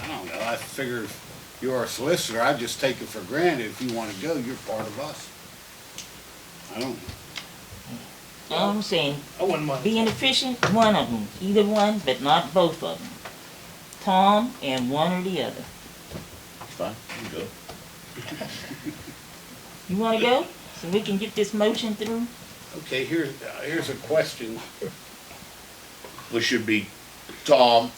don't know. I figure if you're a solicitor, I just take it for granted. If you want to go, you're part of us. I don't know. All I'm saying, I wouldn't mind. being efficient, one of them, either one, but not both of them. Tom and one or the other. Fine, you can go. You wanna go? So we can get this motion through? Okay, here's a question. Which should be Tom.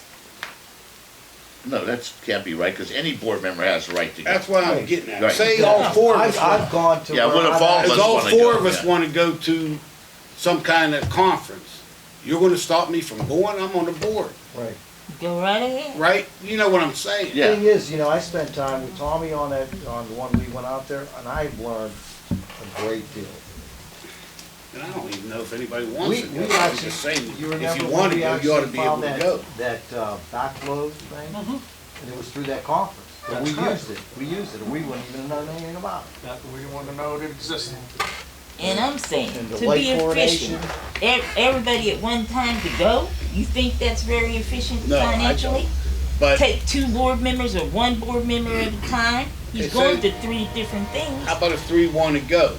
No, that can't be right, because any board member has the right to go. That's what I'm getting at. Right. Say all four of us. I've gone to Yeah, where what if I've all of actually- us If all wanna four go, of us yeah. want to go to some kind of conference, you're going to stop me from going? I'm on the board, Right. Go right ahead. right? You know what I'm saying? Yeah. Thing is, I spent time with Tommy on the one we went out there, and I've learned a great deal. And I don't even know if anybody wants We to go. I'm actually, just saying, you if remember you when want to we go, you ought to actually be able found to go. that backflow thing? And it was through that conference. And we That's used it, and we wouldn't even know anything about it. That we want to know it existed. And I'm saying, And the to lake be efficient, chlorination. everybody at one time to go, you think that's very efficient No, I financially? But Take 2 board members or 1 board member at a time? He's Okay, going so- to 3 different things. how about if 3 want to go?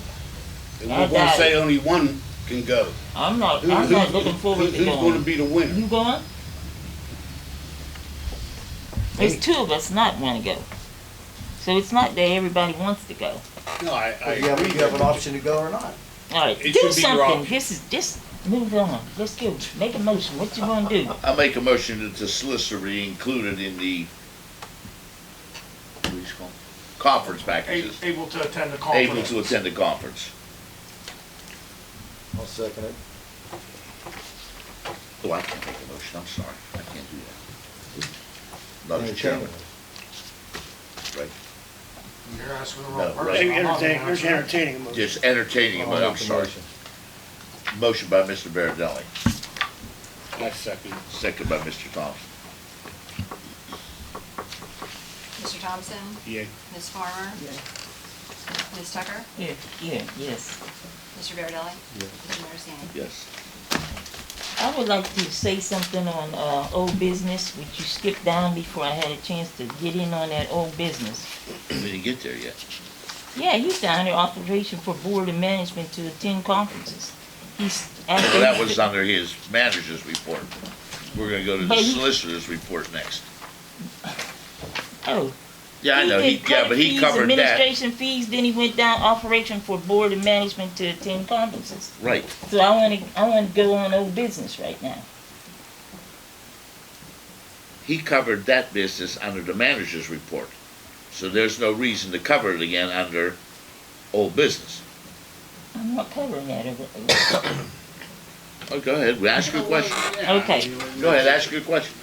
And I we're going doubt to say it. only 1 can go. I'm not Who's looking forward to Who's going to going. be the winner? You going? There's 2 of us not wanna go. So it's not that everybody wants to go. No, I You have, agree. you have an option to go or not. Alright, It do should be your something. option. Just move on. Let's go. Make a motion. What you wanna do? I make a motion that the solicitor be included in the, what do you call it? Conference packages. Able to attend the Able conference. to attend the conference. I'll second it. Oh, I can't make a motion, I'm sorry, I can't do that. Not as Entertain chairman, it. right? You're asking the No, wrong right. person. I'm not Entertaining, there's answering. entertaining a motion. Just entertaining, but I'm sorry. Motion by Mr. Bardelli, I second. second by Mr. Thompson. Mr. Thompson? Yeah. Ms. Farmer? Ms. Tucker? Yes. Mr. Bardelli? Mr. Marasani? Yes. I would like to say something on, old business, which you skipped down before I had a chance to get in on that old business. We didn't get there yet. Yeah, he's down there, authorization for board and management to attend conferences. He's. Well, that was under his manager's report. We're gonna go to the But he- solicitor's report next. Oh. Yeah, I know, did credit but he fees, covered that. Administration fees, then he went down operation for board and management to attend conferences. Right. So I wanna go on old business right now. He covered that business under the manager's report. So there's no reason to cover it again under old business. I'm not covering that. Oh, go ahead, ask your question. Okay. Go ahead, ask your question.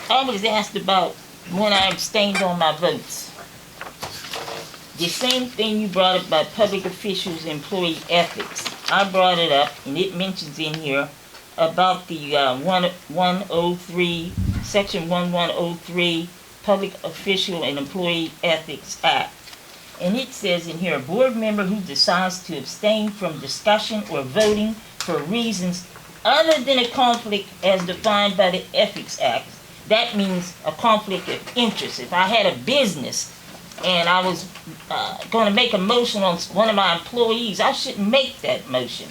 I was asked about when I abstained on my votes. The same thing you brought up about public officials' employee ethics. I brought it up, and it mentions in here about the 103, Section 1103, Public Official and Employee Ethics Act. And it says in here, a board member who decides to abstain from discussion or voting for reasons other than a conflict as defined by the Ethics Act. That means a conflict of interest. If I had a business and I was going to make a motion on one of my employees, I shouldn't make that motion.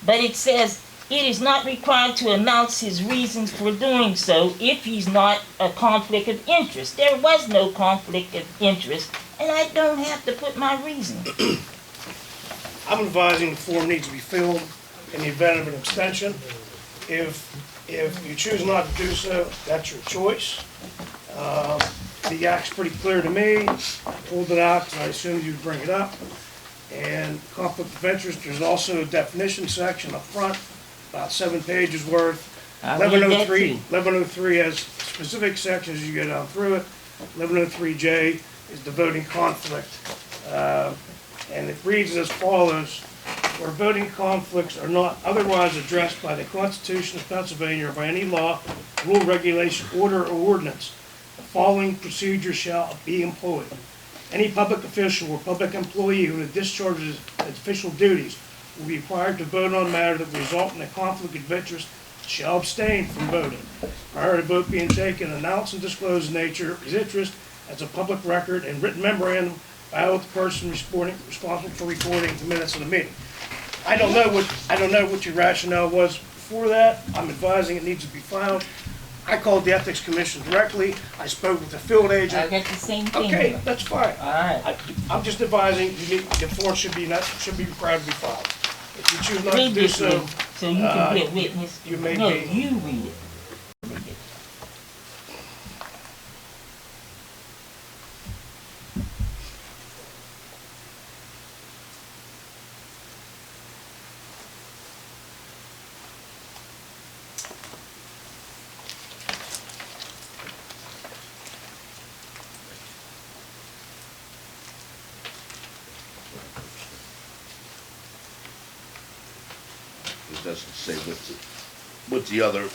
But it says it is not required to announce his reasons for doing so if he's not a conflict of interest. There was no conflict of interest, and I don't have to put my reason. I'm advising the form needs to be filled in the event of an abstention. If you choose not to do so, that's your choice. The act's pretty clear to me. I pulled it out because I assumed you'd bring it up. And conflict of interest, there's also a definition section up front, about 7 pages worth. I read that 1103 has specific sections as you go down through it. 1103J is the voting conflict. And it reads as follows: where voting conflicts are not otherwise addressed by the Constitution of Pennsylvania or by any law, rule, regulation, order, or ordinance, the following procedure shall be employed. Any public official or public employee who discharges its official duties will be required to vote on a matter that will result in a conflict of interest, shall abstain from voting. Prior to vote being taken, announce and disclose the nature of his interest as a public record and written memorandum filed with the person responsible for recording the minutes of the meeting. I don't know what your rationale was for that. I'm advising it needs to be filed. I called the Ethics Commission directly. I spoke with the field I agent. got the same thing Okay, here. that's fine. All right. I'm just advising the form should be required to be filed. If you choose not to Read do this so, one, so you can be a witness. you may No, be- you read it. Read it. It doesn't say what the other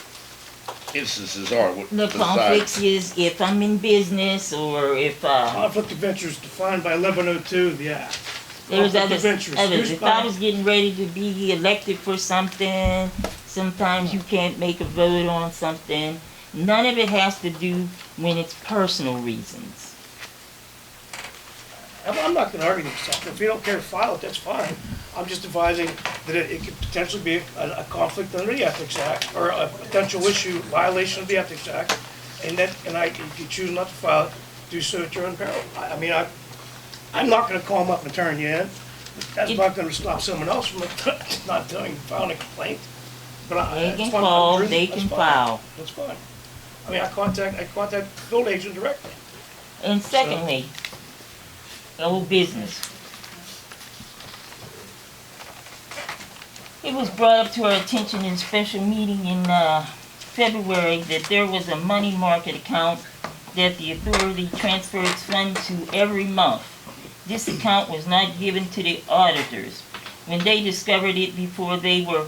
instances are, what The conflicts is if I'm in business or if, conflict of interest defined by 1102 of the Act. there's Conflict others, of interest. others. Who's If I by- was getting ready to be elected for something, sometimes you can't make a vote on something. None of it has to do when it's personal reasons. I'm not gonna argue with yourself. If you don't care to file it, that's fine. I'm just advising that it could potentially be a conflict under the Ethics Act, or a potential issue, violation of the Ethics Act, if you choose not to file it, do so at your own peril. I'm not gonna call them up and turn you in. That's not gonna stop someone else from not filing a complaint. But They it's can fine. call, That's they fine. can file. That's fine. I mean, I contact the field agent directly. And secondly, old business. It was brought up to our attention in a special meeting in February that there was a money market account that the authority transfers funds to every month. this account was not given to the auditors. When they discovered it before they were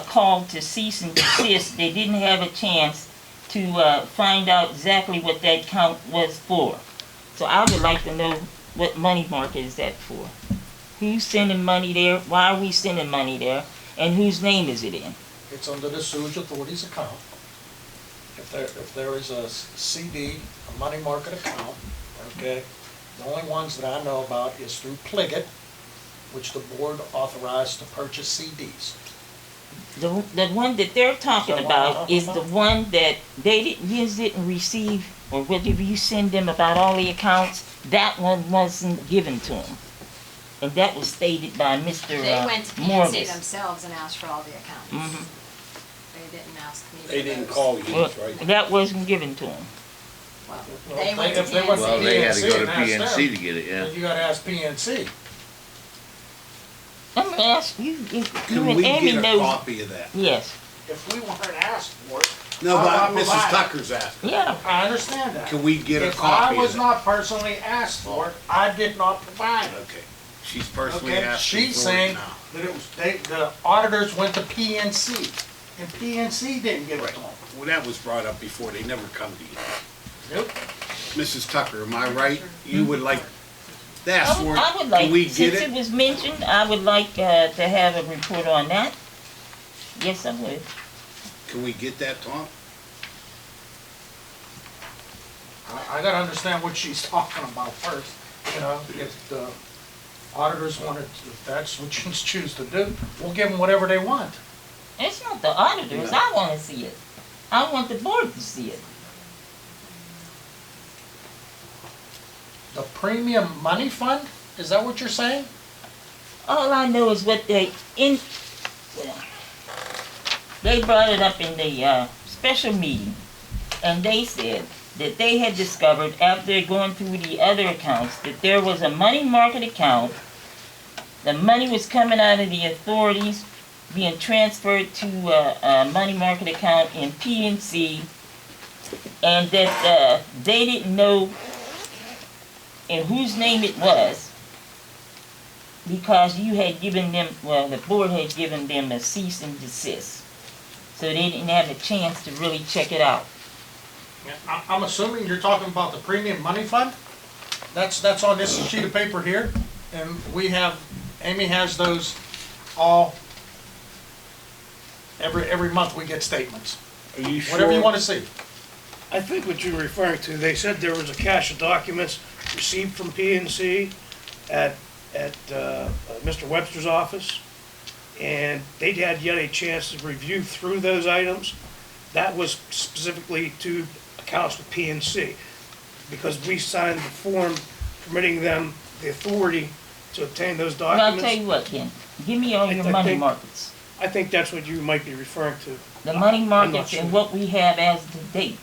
called to cease and desist, they didn't have a chance to find out exactly what that account was for. So I would like to know what money market is that for? Who's sending money there? Why are we sending money there? And whose name is it in? It's under the sewage authority's account. If there is a CD, a money market account, okay, the only ones that I know about is through Pliget, which the board authorized to purchase CDs. The one that they're talking So, about is the one that you didn't receive, or whatever you send them about all the accounts, that one wasn't given to them. And that was stated by Mr. They went to PNC Morris. themselves and asked for all the accounts. Mhm. They didn't ask me. They for didn't those. call you, Well, right? that wasn't given to them. Well, Well, they went to if they went to Well, they had to PNC go to and ask PNC them, to get it, yeah. then you gotta ask PNC. Let me ask you, if you Can and we Amy get a know. copy of that? Yes, If we weren't asked for it. No, I'll but provide Mrs. it. Tucker's asking. yeah. I understand that. Can we get a If copy I was of that? not personally asked for it, I did not provide it. Okay, she's personally Okay, asking she's for it saying now. that it was, the auditors went to PNC, and PNC didn't give it to them. Well, that was brought up before, they never come to you. Nope. Mrs. Tucker, am I right? You would like to ask for it? I would like, Can we get since it it? was mentioned, I would like to have a report on that. Yes, I would. Can we get that, Tom? I gotta understand what she's talking about first, you know, if the auditors wanted, if that's what you choose to do, we'll give them whatever they want. It's not the auditors, No. I wanna see it. I want the board to see it. The premium money fund, is that what you're saying? All I know is what they brought it up in the special meeting, and they said that they had discovered after going through the other accounts that there was a money market account. The money was coming out of the authorities, being transferred to a money market account in PNC, and that they didn't know in whose name it was, because you had given them, well, the board had given them a cease and desist. So they didn't have a chance to really check it out. I'm assuming you're talking about the premium money fund? That's on this sheet of paper here, and we have, Amy has those all, every month we get statements. Are you sure? Whatever you wanna see. I think what you're referring to, they said there was a cache of documents received from PNC at Mr. Webster's office, and they'd had yet a chance to review through those items. That was specifically to accounts with PNC, because we signed the form permitting them the authority to obtain those Well, I'll tell documents. you what, Ken, give me all your I money think- markets. I think that's what you might be referring to. The money I'm not markets sure. and what we have as the date,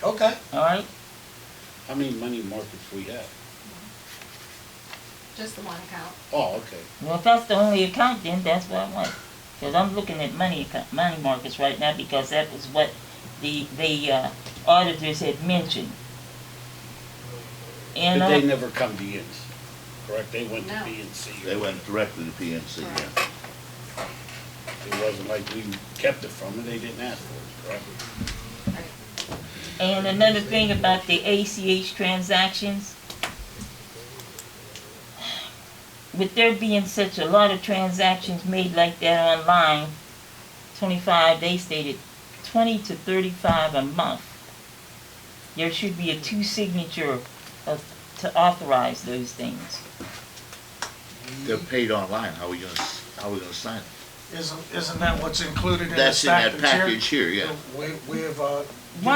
Okay. alright? How many money markets we have? Just the one account. Oh, okay. Well, if that's the only account, then that's what I want. Cause I'm looking at money markets right now, because that was what the auditors had mentioned. And, But they never come to you, correct? They went to No. PNC. They went directly to PNC, yeah. It wasn't like we kept it from them, they didn't ask for it, correct? And another thing about the ACH transactions, with there being such a lot of transactions made like that online, 25, they stated 20 to 35 a month. There should be a two-signature to authorize those things. They're paid online, how are we gonna sign it? Isn't that what's included in the That's in stack that that's here? package here, yeah. We have, Why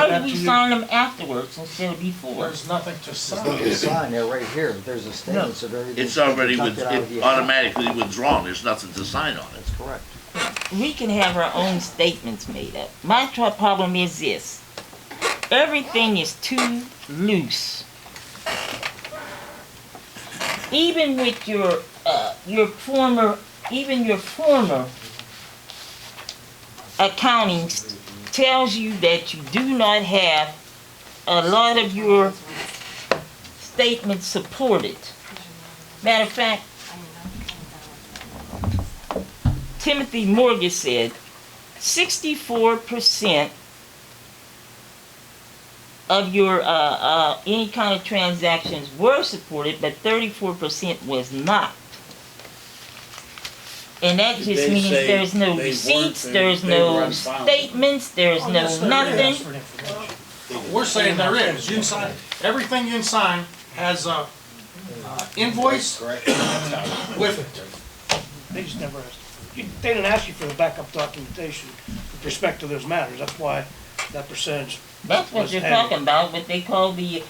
given that do we to you. sign them afterwards instead of before? There's nothing to There's sign. nothing to sign there, right here. There's a statement, so everything's. It's already, tucked out of the account. automatically withdrawn, there's nothing to sign on it. That's correct. We can have our own statements made up. My problem is this. Everything is too loose. Even with your former accounting tells you that you do not have a lot of your statement supported. Matter of fact, Timothy Morgan said 64% of your any kind of transactions were supported, but 34% was not. And that Did just they means say there's no they receipts, weren't- there's they were no unfounded? statements, there's Oh, no yes, sir. nothing. Yes, for information. We're saying there is. You sign, everything you sign has a invoice Correct. with it. They just never asked. They didn't ask you for the backup documentation with respect to those matters. That's why that percentage. That's what was they're handled. talking about, what they call the,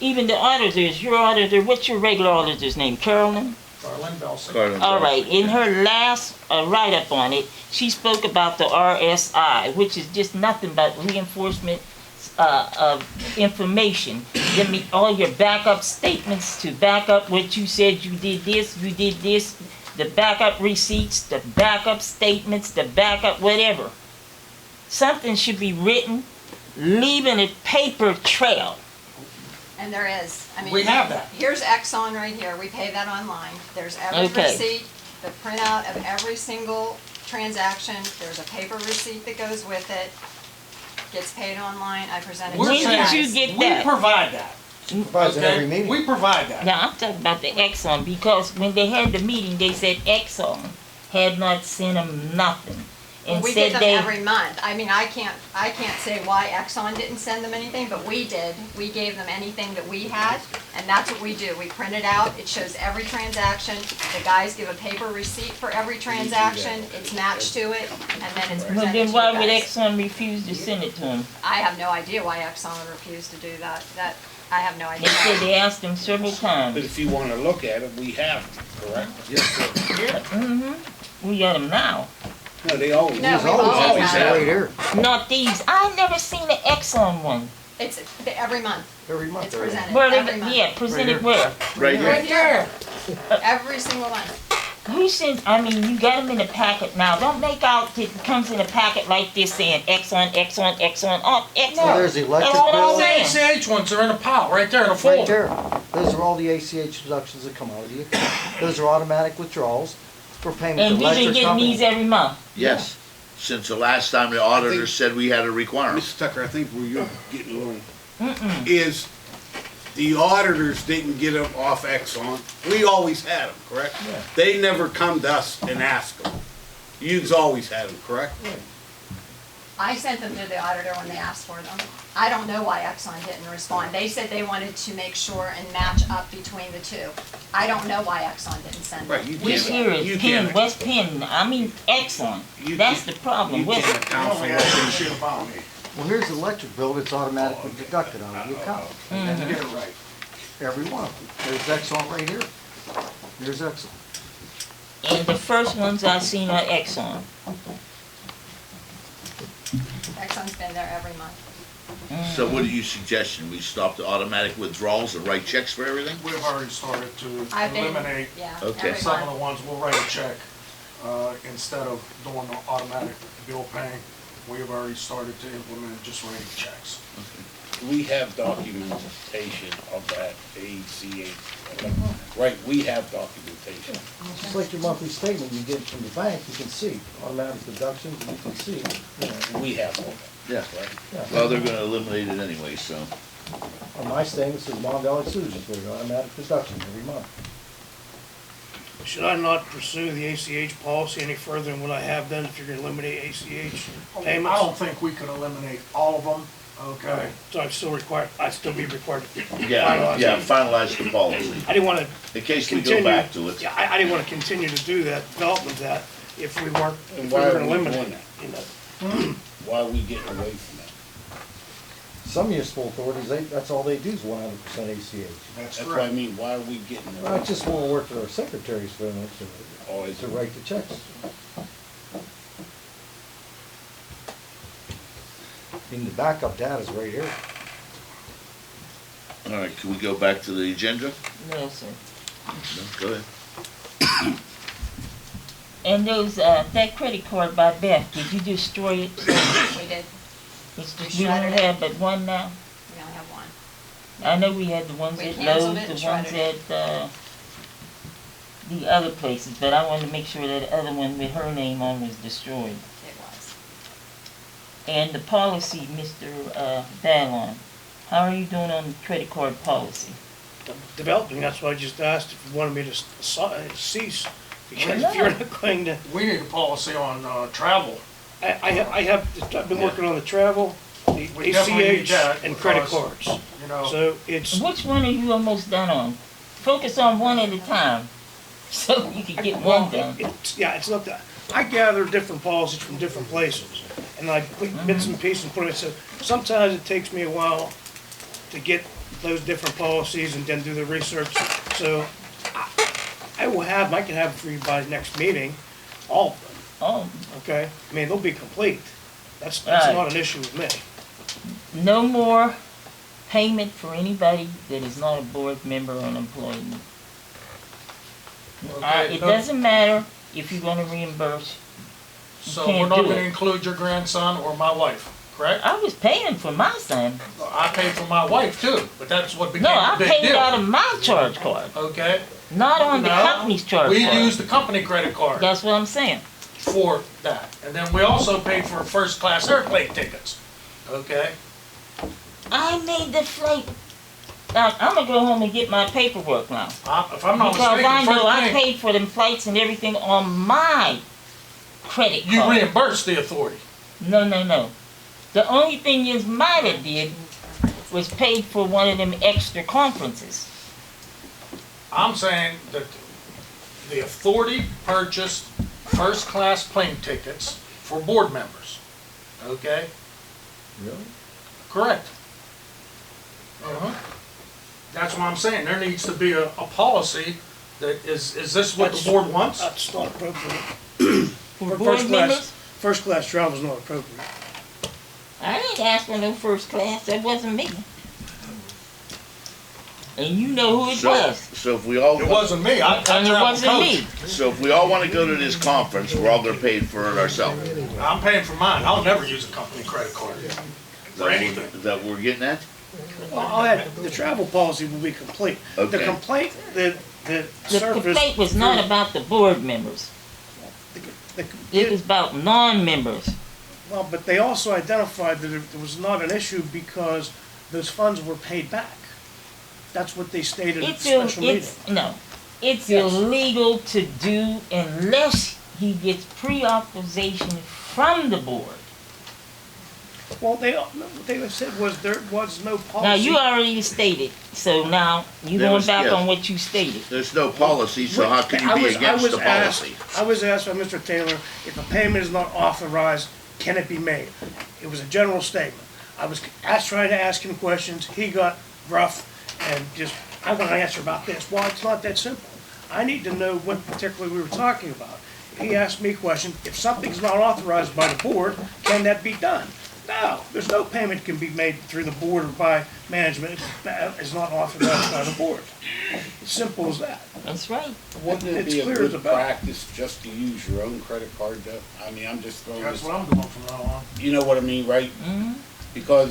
even the auditors, your auditor, what's your regular auditor's name, Carolyn? Carlin Belson. Carlin All right, Belson. in her last write-up on it, she spoke about the RSI, which is just nothing but reinforcement of information. Give me all your backup statements to back up what you said you did this, the backup receipts, the backup statements, the backup whatever. Something should be written, leaving a paper trail. And there is, I mean. We have that. Here's Exxon right here, we pay that online. There's every Okay. receipt, the printout of every single transaction, there's a paper receipt that goes with it. Gets paid online, I present it to We're you When did guys. you get We that? provide that. Provides in okay? every meeting. We provide that. Now, I'm talking about the Exxon, because when they had the meeting, they said Exxon had not sent them nothing. Well, And we said get them they, every month. I mean, I can't say why Exxon didn't send them anything, but we did. We gave them anything that we had, and that's what we do. We print it out, it shows every transaction. The guys give a paper receipt for every transaction, it's matched to it, and then it's well, presented to then you why would guys. Exxon refuse to send it to them? I have no idea why Exxon would refuse to do that. I have no They idea. said they asked them several But times. if you wanna look at it, we have, correct? Yes, sir. Mm-hmm. We got them now. No, they always. No, It's we always always it's have right it. here, Not these. I've never seen an Exxon one. It's every month. every month. It's there is. presented, Where every they, month. yeah, presented Right where? Right here. Right here. Every single one. Who sends, I mean, you got them in a packet now. Don't make out that it comes in a packet like this saying Exxon, Exxon, Exxon, oh, Exxon. Well, there's the electric That's what I'm bill. All the saying. ACH ones are in a pile, right there in a Right folder. there. Those are all the ACH deductions that come out of the account. Those are automatic withdrawals for payment to And we've been electric getting these companies. every month. Yes, since the last time the auditor said we had to require 'em. Mr. Tucker, I think where you're getting a little, is the auditors didn't get them off Exxon. We always had them, correct? Yeah. They never come to us and ask them. You've always had them, correct? I sent them to the auditor when they asked for them. I don't know why Exxon didn't respond. They said they wanted to make sure and match up between the two. I don't know why Exxon didn't send them. Right, you Which can't, here is you Penn, can't, West Penn, I mean Exxon. You That's can't- the problem you with can't it. account for Only what asking they- shit about me. Well, here's the electric bill that's automatically deducted out of the account. Let's get it right. Every one of them. There's Exxon right here. There's Exxon. And the first ones I seen are Exxon. Exxon's been there every month. So what are you suggesting? We stop the automatic withdrawals and write checks for everything? We've already started to I've been, eliminate yeah, Okay. every some of month. the ones, we'll write a check, instead of doing the automatic bill paying. We have already started to implement just writing checks. We have documentation of that ACH. Right, we have documentation. Just like your monthly statement you get from the bank, you can see automatic deductions, and you can see, you know, We have all that. Yeah. Right. yeah. Well, they're gonna eliminate it anyway, so. On my statement, it says Mon Valley Sewage Authority, automatic deduction every month. Should I not pursue the ACH policy any further than what I have done if you're gonna eliminate ACH I payments? don't think we could eliminate all of them, okay? So I'd still be required to Yeah, finalize yeah, it. finalize the policy, I didn't wanna in case we continue. go back to it. Yeah, I didn't wanna continue to do that, development of that, if we weren't, And if we why were are gonna we eliminate doing it, you know? Why are we getting away from that? Some municipal authorities, that's all they do is 100% ACH. That's That's what I correct. mean, why are we getting I away? just wanna work with our secretaries for them Oh, is to it- write the checks. I mean, the backup data's right here. All right, can we go back to the agenda? No, sir. No, go ahead. And those, that credit card by Beth, did you destroy it? We did, It's We just, we don't shredded it. have but one now? we only have one. I know we had the ones We at canceled Lowe's, it and the ones shredded at, the other places, but I wanted to make sure that other one with her name on was destroyed. It was. And the policy, Mr. Ballon, how are you doing on the credit card policy? Developing, that's why I just asked if you wanted me to cease. Because Well, if you're no. not going to, We need a policy on, travel. I've been working on the travel, the We definitely need ACH, that and credit because, cards. You know, So it's, Which one are you almost done on? Focus on one at a time, so you can get well, one done. it's not that. I gather different policies from different places, and I put bits and pieces and put it, so sometimes it takes me a while to get those different policies and then do the research. So I can have it for you by next meeting, all of them, Oh, okay? I mean, they'll be complete. That's Right. not an issue with me. no more payment for anybody that is not a board member or an employee. okay, It no- doesn't matter if you're gonna reimburse. so can't we're not do gonna it. include your grandson or my wife, correct? I was paying for my son. I paid for my wife too, but that's what became No, a I big paid deal. out of my charge card, Okay? not on the No, company's charge We card. used the company credit card That's what I'm saying. for that. And then we also paid for first-class airplane tickets, okay? I made the flight. Now, I'm gonna go home and get my paperwork now. If I'm not Because mistaken, I know I first thing, paid for them flights and everything on my credit you card. reimbursed the authority. No. The only thing is Mida did was paid for one of them extra conferences. I'm saying that the authority purchased first-class plane tickets for board members, okay? Really? Correct. Uh-huh. That's what I'm saying, there needs to be a policy that, is this what the board wants? That's not appropriate. For First board class- members, First class travel is not appropriate. I didn't ask for no first class, that wasn't me. And you know who it was. So if we all, It wasn't me, I And it traveled wasn't coach. me. so if we all wanna go to this conference, we're all gonna pay for it ourselves. Is I'm paying for mine, I'll never use a company credit card for anything. that what we're getting at? Well, I'll add, the travel policy will be complete. The Okay. complaint that The surfaced. complaint was not about the board members. It was about non-members. Well, but they also identified that it was not an issue because those funds were paid back. That's what they stated at the special meeting. It's Yes. illegal to do unless he gets pre-authorization from the board. Well, what they said was there was no policy. Now, you already stated, so now you There going was- back yes. on what you stated. There's no policy, so how can you be against the policy? I was asked by Mr. Taylor, if a payment is not authorized, can it be made? It was a general statement. I was trying to ask him questions, he got rough and just, I want to answer about this. Well, it's not that simple. I need to know what particularly we were talking about. He asked me a question, if something's not authorized by the board, can that be done? No, there's no payment can be made through the board or by management, it's not authorized by the board. It's simple as that. That's right. Wouldn't it It's be a clear as good a bell. practice just to use your own credit card though? I mean, I'm just throwing That's this, what I'm doing from now on. you know what I mean, right? Mm-hmm. Because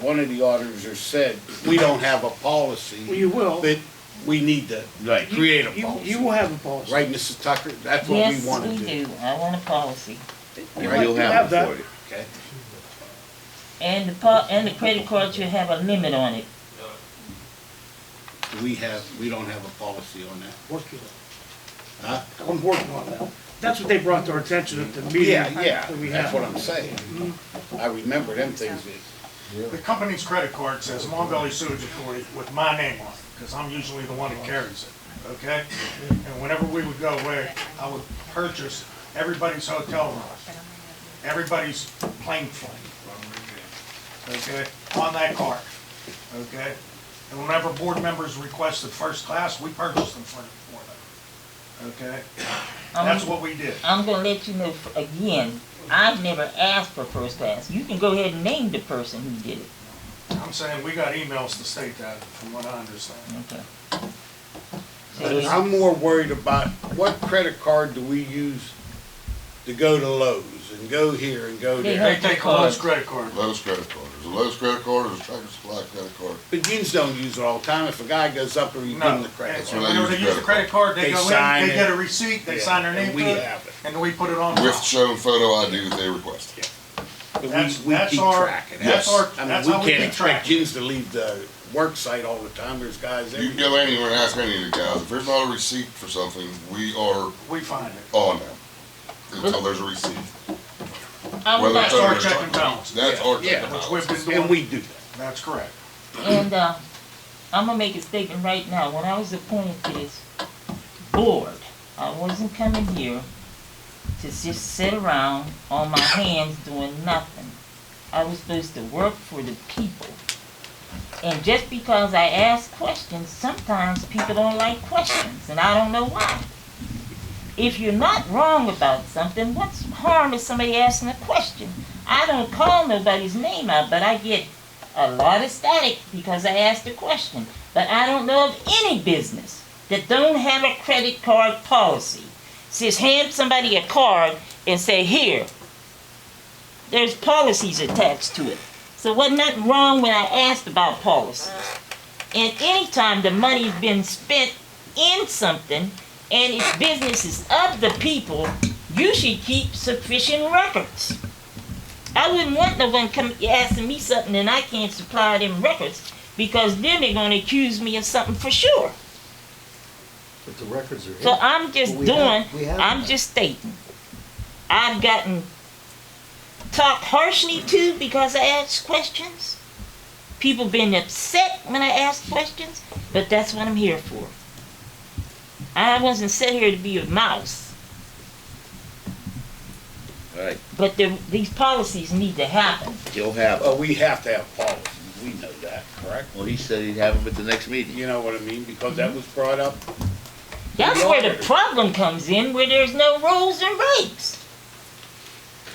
one of the auditors said, we don't have a policy. Well, you will. But we need to Right. create a You policy. will have a policy. Right, Mrs. Tucker? That's what we Yes, want to we do. do. I want a policy. You'll have it for you. Okay? And the credit card should have a limit on it. We don't have a policy on that. Working on Huh? it. I'm working on that. That's what they brought to our attention at the meeting Yeah, that we that's had. what I'm saying. I remember them things. That- The company's credit card says Mon Valley Sewage Authority with my name on it, because I'm usually the one that carries it, okay? And whenever we would go away, I would purchase everybody's hotel room, everybody's plane flight, okay, on that card, okay? And whenever board members requested first class, we purchased them for them, okay? That's what we did. I'm gonna let you know again, I've never asked for first class. You can go ahead and name the person who did it. I'm saying we got emails to state that, from what I understand. Okay. But I'm more worried about what credit card do we use to go to Lowe's and go here and go They there. They take a Lowe's credit card. Lowe's credit card. There's a Lowe's credit card, there's a Tractor Supply credit card. But yous don't use it all the time. If a guy goes up there, you give No. him the credit And card. That's what I whenever they use the credit card, they They go sign in, they it. get a receipt, they Yeah, sign their and name we to it, have it. and then we put it on. With file. shown photo ID that they request. But That's- we that's keep our- track of that. that's our- I mean, that's we how we can't keep track. expect yous to leave the work site all the time. There's guys You can everywhere. go anywhere and ask any of the guys, if there's not a receipt for something, we are We find it. on them until there's a receipt. I would Whether like, it's That's our under check their- and balance. That's our check Yeah, and Which balance. we've been And doing. we do that. That's correct. and, I'm gonna make a statement right now. When I was appointed to this board, I wasn't coming here to just sit around on my hands doing nothing. I was supposed to work for the people. And just because I ask questions, sometimes people don't like questions, and I don't know why. If you're not wrong about something, what's harm is somebody asking a question? I don't call nobody's name out, but I get a lot of static because I asked a question. But I don't know of any business that don't have a credit card policy. Says hand somebody a card and say, here, there's policies attached to it. So wasn't nothing wrong when I asked about policies. And anytime the money's been spent in something and its business is of the people, you should keep sufficient records. I wouldn't want no one come asking me something and I can't supply them records, because then they're gonna accuse me of something for sure. But the records are So here. I'm just Well, we have I'm them. just stating. I've gotten talked harshly to because I asked questions. People been upset when I ask questions, but that's what I'm here for. I wasn't set here to be a mouse, All right, but these policies need to happen. he'll have, Well, we have to have policies. We know that, correct? well, he said he'd have them at the next meeting. You know what I mean? Because that was brought up. That's where the problem comes in, where there's no rules and regs.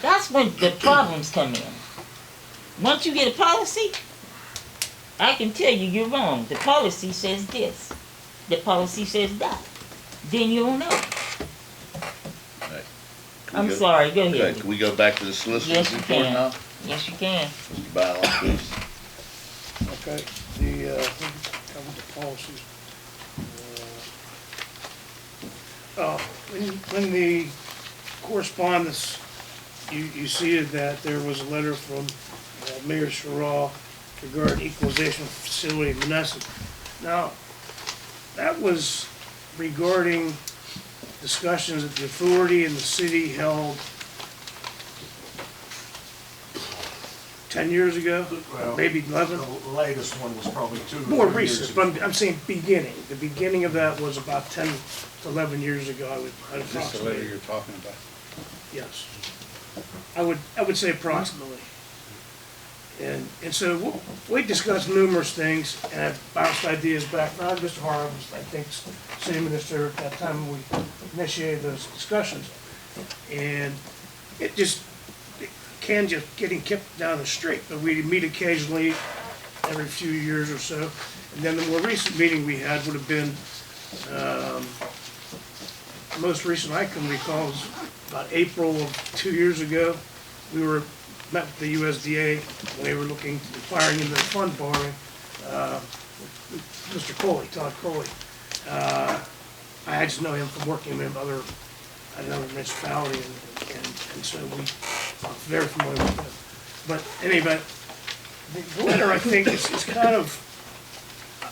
That's when the problems come in. Once you get a policy, I can tell you you're wrong. The policy says this. The policy says that. Then you'll know. Can we I'm go- sorry, go Okay, ahead. can we go back to the solicitor's Yes, you report can. now? Yes, you can. Mr. Bylaw, please. Okay, covered the policies. When the correspondence, you see that there was a letter from Mayor Sherraw regarding equalization facility in Menneson. Now, that was regarding discussions that the authority and the city held 10 years ago, Well, maybe 11. The latest one was probably 2 or 3 More years recent, ago. but I'm saying beginning. The beginning of that was about 10 to 11 years ago, I would Is this the letter approximate. you're talking about? Yes. I would say approximately. And so we discussed numerous things and I've bounced ideas back. Now, Mr. Harr was, I think, city minister at that time when we initiated those discussions. And it can just getting kicked down the street, but we meet occasionally every few years or so. And then the more recent meeting we had would have been, the most recent I can recall was about April of 2 years ago. We met with the USDA when they were inquiring into the fund borrowing. Mr. Coley, Todd Coley. I just know him from working with another municipality, and so I'm very familiar with him. But anyway, the letter, I think, is kind of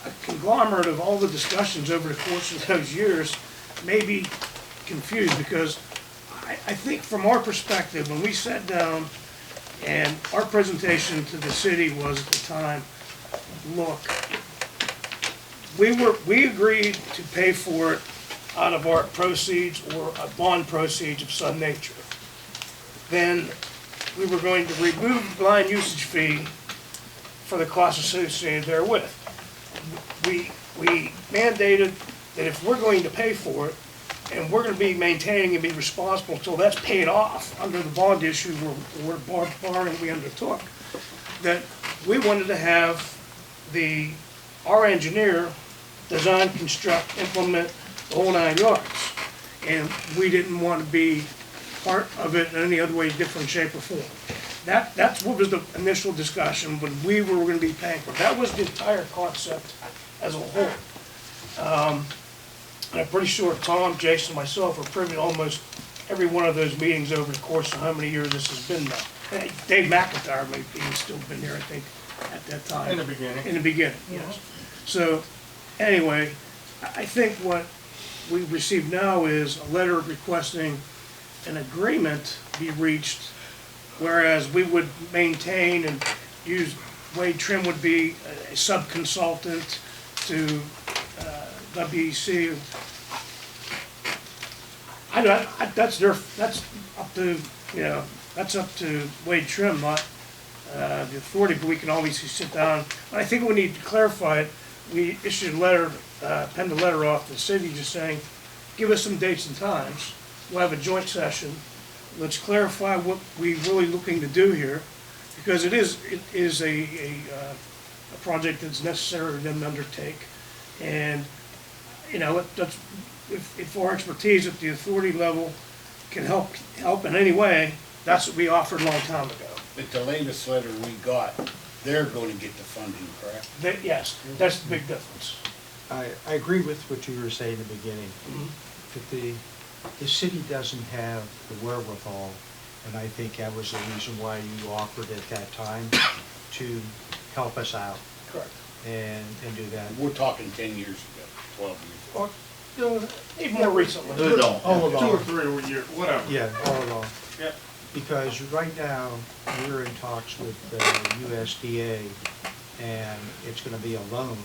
a conglomerate of all the discussions over the course of those years, maybe confused, because I think from our perspective, when we sat down and our presentation to the city was at the time, look, we agreed to pay for it out of our proceeds or a bond proceeds of some nature. Then we were going to remove the line usage fee for the costs associated therewith. We mandated that if we're going to pay for it, and we're gonna be maintaining and be responsible until that's paid off under the bond issue or borrowing we undertook, that we wanted to have our engineer design, construct, implement the whole 9 yards. And we didn't want to be part of it in any other way, different shape or form. That's what was the initial discussion when we were gonna be paying for it. That was the entire concept as a whole. And I'm pretty sure Tom, Jason, myself are privy to almost every one of those meetings over the course of how many years this has been now. And Dave McIntyre may be still been there, I think, at that time. In the beginning. In the beginning, yes. So, anyway, I think what we received now is a letter requesting an agreement be reached, whereas we would maintain and use, Wade Trim would be a sub-consultant to WEC. That's up to, you know, that's up to Wade Trim, not the authority, but we can obviously sit down. I think we need to clarify it. We issued a letter, penned a letter off to the city just saying, give us some dates and times. We'll have a joint session. Let's clarify what we're really looking to do here, because it is a project that's necessary for them to undertake. And, you know, that's, if our expertise at the authority level can help in any way, that's what we offered a long time ago. But the latest letter we got, they're gonna get the funding, correct? Yes, that's the big difference. I agree with what you were saying in the beginning, that the city doesn't have the wherewithal, and I think that was the reason why you offered at that time to help us out Correct. and do that. We're talking 10 years ago, 12 years ago. Or, even more recently. All along. 2 or 3 a year, whatever. Yeah, all along. Yep. Because right now, we're in talks with USDA, and it's gonna be a loan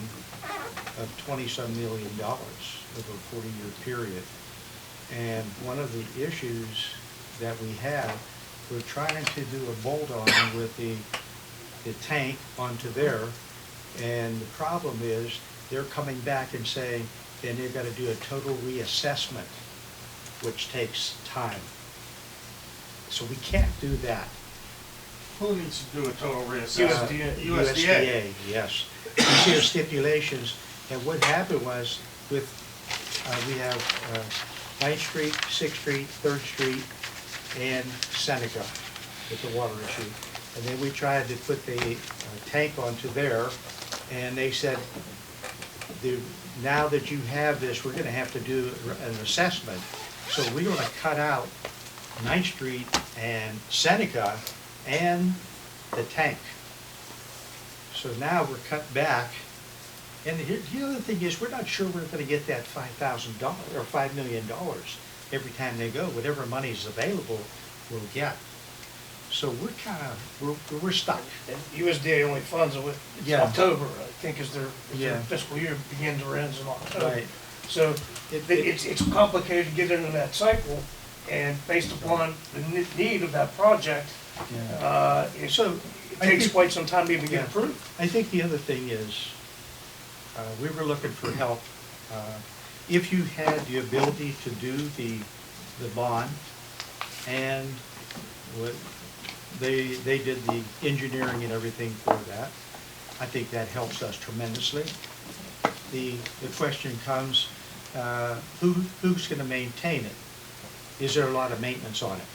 of $20-some million over a 40-year period. And one of the issues that we have, we're trying to do a bolt-on with the tank onto there, and the problem is, they're coming back and saying, then they've gotta do a total reassessment, which takes time. So we can't do that. Who needs to do a total reassessment? USDA. Yes. You see the stipulations, and what happened was with, we have 9th Street, 6th Street, 3rd Street, and Seneca with the water issue. And then we tried to put the tank onto there, and they said, now that you have this, we're gonna have to do an assessment. So we're gonna cut out 9th Street and Seneca and the tank. So now we're cut back. And the other thing is, we're not sure we're gonna get that $5,000 or $5 million every time they go. Whatever money is available, we'll get. So we're we're stuck. And USDA only funds it with Yeah. October, I think, is their Yeah. fiscal year begins or ends in October. Right. So it's complicated to get into that cycle, and based upon the need of that project, So it I takes think- quite some time to even Yeah. get approved. I think the other thing is, we were looking for help. If you had the ability to do the bond, and they did the engineering and everything for that, I think that helps us tremendously. The question comes, who's gonna maintain it? Is there a lot of maintenance on it?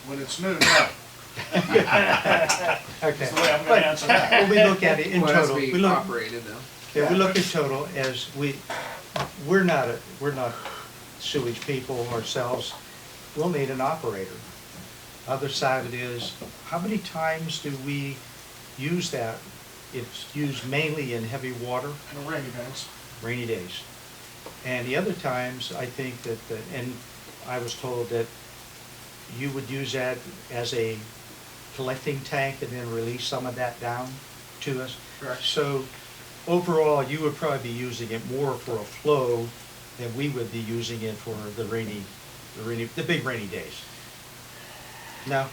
When it's new, no. Okay. That's the way I'm gonna answer that. When we look at it in Well, it has to total, be we look, operated though. yeah, we look at total as we're not sewage people ourselves. We'll need an operator. Other side of it is, how many times do we use that? It's used mainly in heavy water, And rainy events. rainy days. And the other times, I think that, and I was told that you would use that as a collecting tank and then release some of that down to us. Correct. So overall, you would probably be using it more for a flow than we would be using it for the big rainy days. No?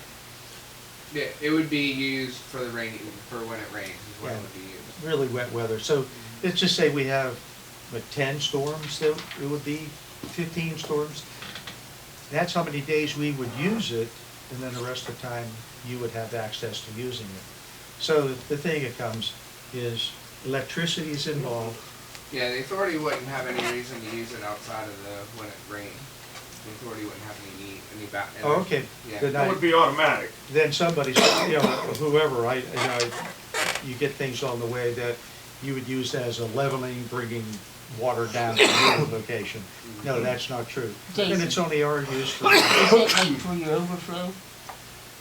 Yeah, it would be used for the rainy, for when it rains is what it would be used. Really wet weather. So let's just say we have, 10 storms, that it would be 15 storms. That's how many days we would use it, and then the rest of the time you would have access to using it. So the thing that comes is electricity is involved. Yeah, the authority wouldn't have any reason to use it outside of when it rained. the authority wouldn't have any back. Oh, okay. Yeah. Then That would be automatic. then somebody's, whoever, you get things on the way that you would use as a leveling, bringing water down to your location. No, that's not true. And Jason. it's only our use for, Is that like for your overflow?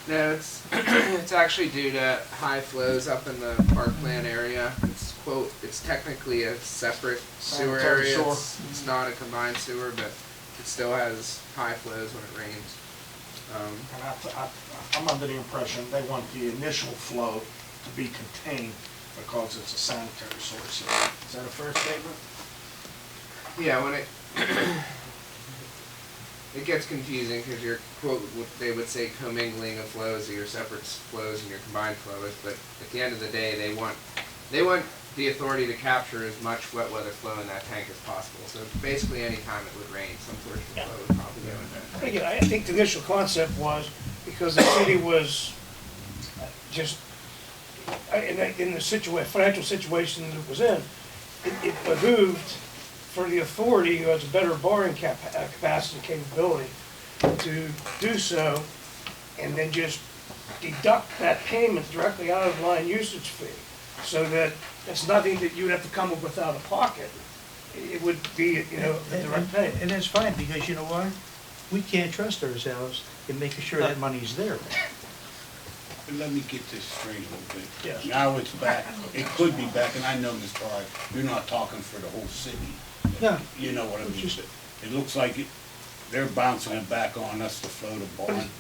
No, it's it's actually due to high flows up in the parkland area. It's technically a separate sewer Sanitary area. sewer. It's not a combined sewer, but it still has high flows when it rains. And I'm under the impression they want the initial flow to be contained because it's a sanitary source. Is that a fair statement? Yeah, when it it gets confusing because you're what they would say commingling of flows, or your separate flows and your combined flows. But at the end of the day, they want the authority to capture as much wet weather flow in that tank as possible. So basically, any time it would rain, some portion of flow would probably go in there. Again, I think the initial concept was because the city was just in the financial situation that it was in, it behooved for the authority who has a better borrowing capacity and capability to do so, and then just deduct that payment directly out of the line usage fee, so that it's nothing that you'd have to come up with out of pocket. It would be, a direct payment. and that's fine, because you know what? We can't trust ourselves in making sure that money's there. Let me get this straight a little bit. Yes. Now it's back, it could be back, and I know, Mr. Hart, you're not talking for the whole city. No, You know what I mean? Just- It looks like they're bouncing it back on us to float a bond.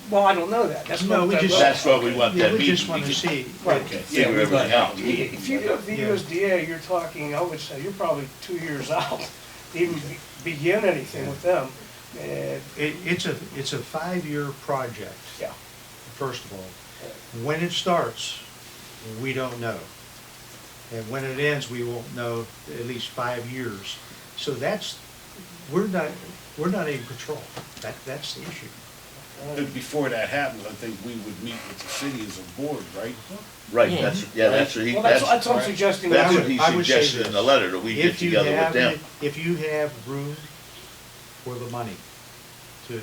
Well, I don't know that. That's No, what we that just- was. That's what we want yeah, that we meeting. just want to see. Okay, Figure we everything got- out. If you go to the Yeah. USDA, you're talking, I would say, you're probably 2 years out to even begin anything with them. And, It's a 5-year project, yeah. first of all. When it starts, we don't know. And when it ends, we won't know at least 5 years. So we're not in control. That's the issue. But before that happens, I think we would meet with the city as a board, right? Right, Yeah. that's what he, Well, that's that's what I'm suggesting. what I he would say suggested in the this. letter, that we get If you together with have, them. if you have room for the money to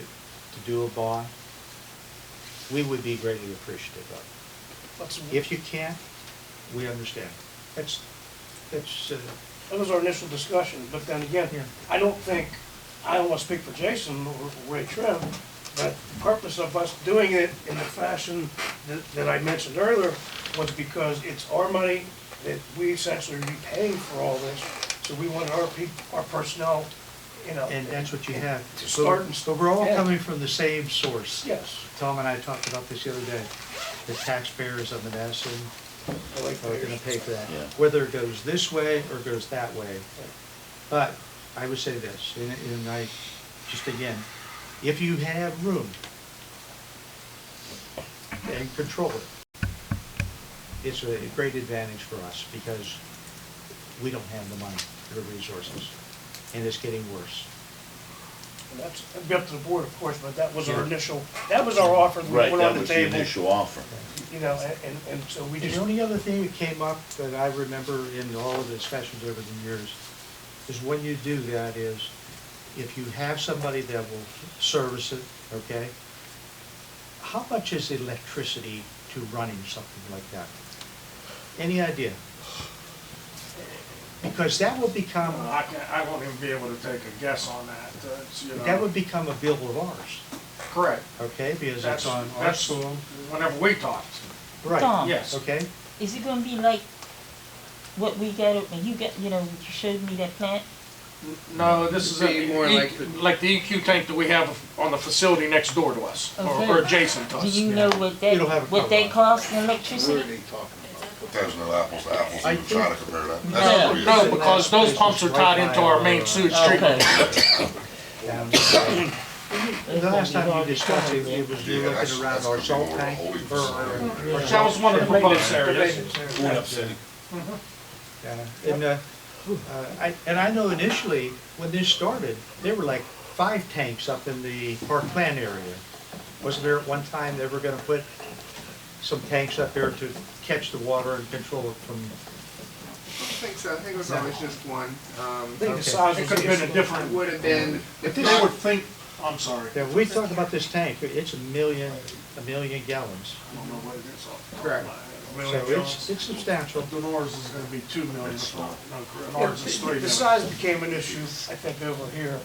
do a bond, we would be greatly appreciative of it. Let's- If you can't, we understand. That's, That was our initial discussion, but then again, Yeah. I don't want to speak for Jason or Ray Trim, but the purpose of us doing it in the fashion that I mentioned earlier was because it's our money that we essentially are paying for all this, so we want our personnel, and that's what you have. To start and So we're all yeah. coming from the same source. Yes. Tom and I talked about this the other day. The taxpayers of Menneson are gonna pay for that. Yeah. Whether it goes this way or goes that way. But I would say this, and I, just again, if you have room and control it, it's a great advantage for us because we don't have the money or the resources, and it's getting worse. And that's, it'd be up to the board, of course, but that was our Yeah. initial, that was our offer that we Right, put that on the was the table. initial offer. And so we And just, the only other thing that came up that I remember in all of the discussions over the years is when you do that is, if you have somebody that will service it, okay, how much is electricity to running something like that? Any idea? Because that will become, I won't even be able to take a guess on that. that would become a bill of ours, Correct. okay, because That's, it's on our that's soil. whenever we talked. Right, Tom. Yes. okay? Is it gonna be like what we got, when you got, you showed me that plant? No, this is It'd be more like the EQ tank that we have on the facility next door to us, Okay. or adjacent to Do us. you know what You don't have a what they cover cost in What are electricity? they talking But there's no apples to apples, I even trying to think- compare that. No. That's what it No, is. because those pumps are tied into our main sewage treatment. Okay. Down The last time you discussed it, it was you Yeah, looking that's- around that's our gonna be salt more tank. holy or- or That was one of the proposed areas. Going up city. Yeah, and I know initially, when this started, there were like 5 tanks up in the Parkland area. Wasn't there at one time they were gonna put some tanks up there to catch the water and control it from, I don't think so. I think it was always just one. I think the Okay. size It was could have been a the different, Would have been I think they would think, I'm sorry. Yeah, we talked about this tank, it's a million gallons. I don't know what it is off the top Correct. of my head. So it's substantial. Denore's is gonna be 2 million, if not, no, Yeah, Denore's is 3 The million. size became an issue, I think, over here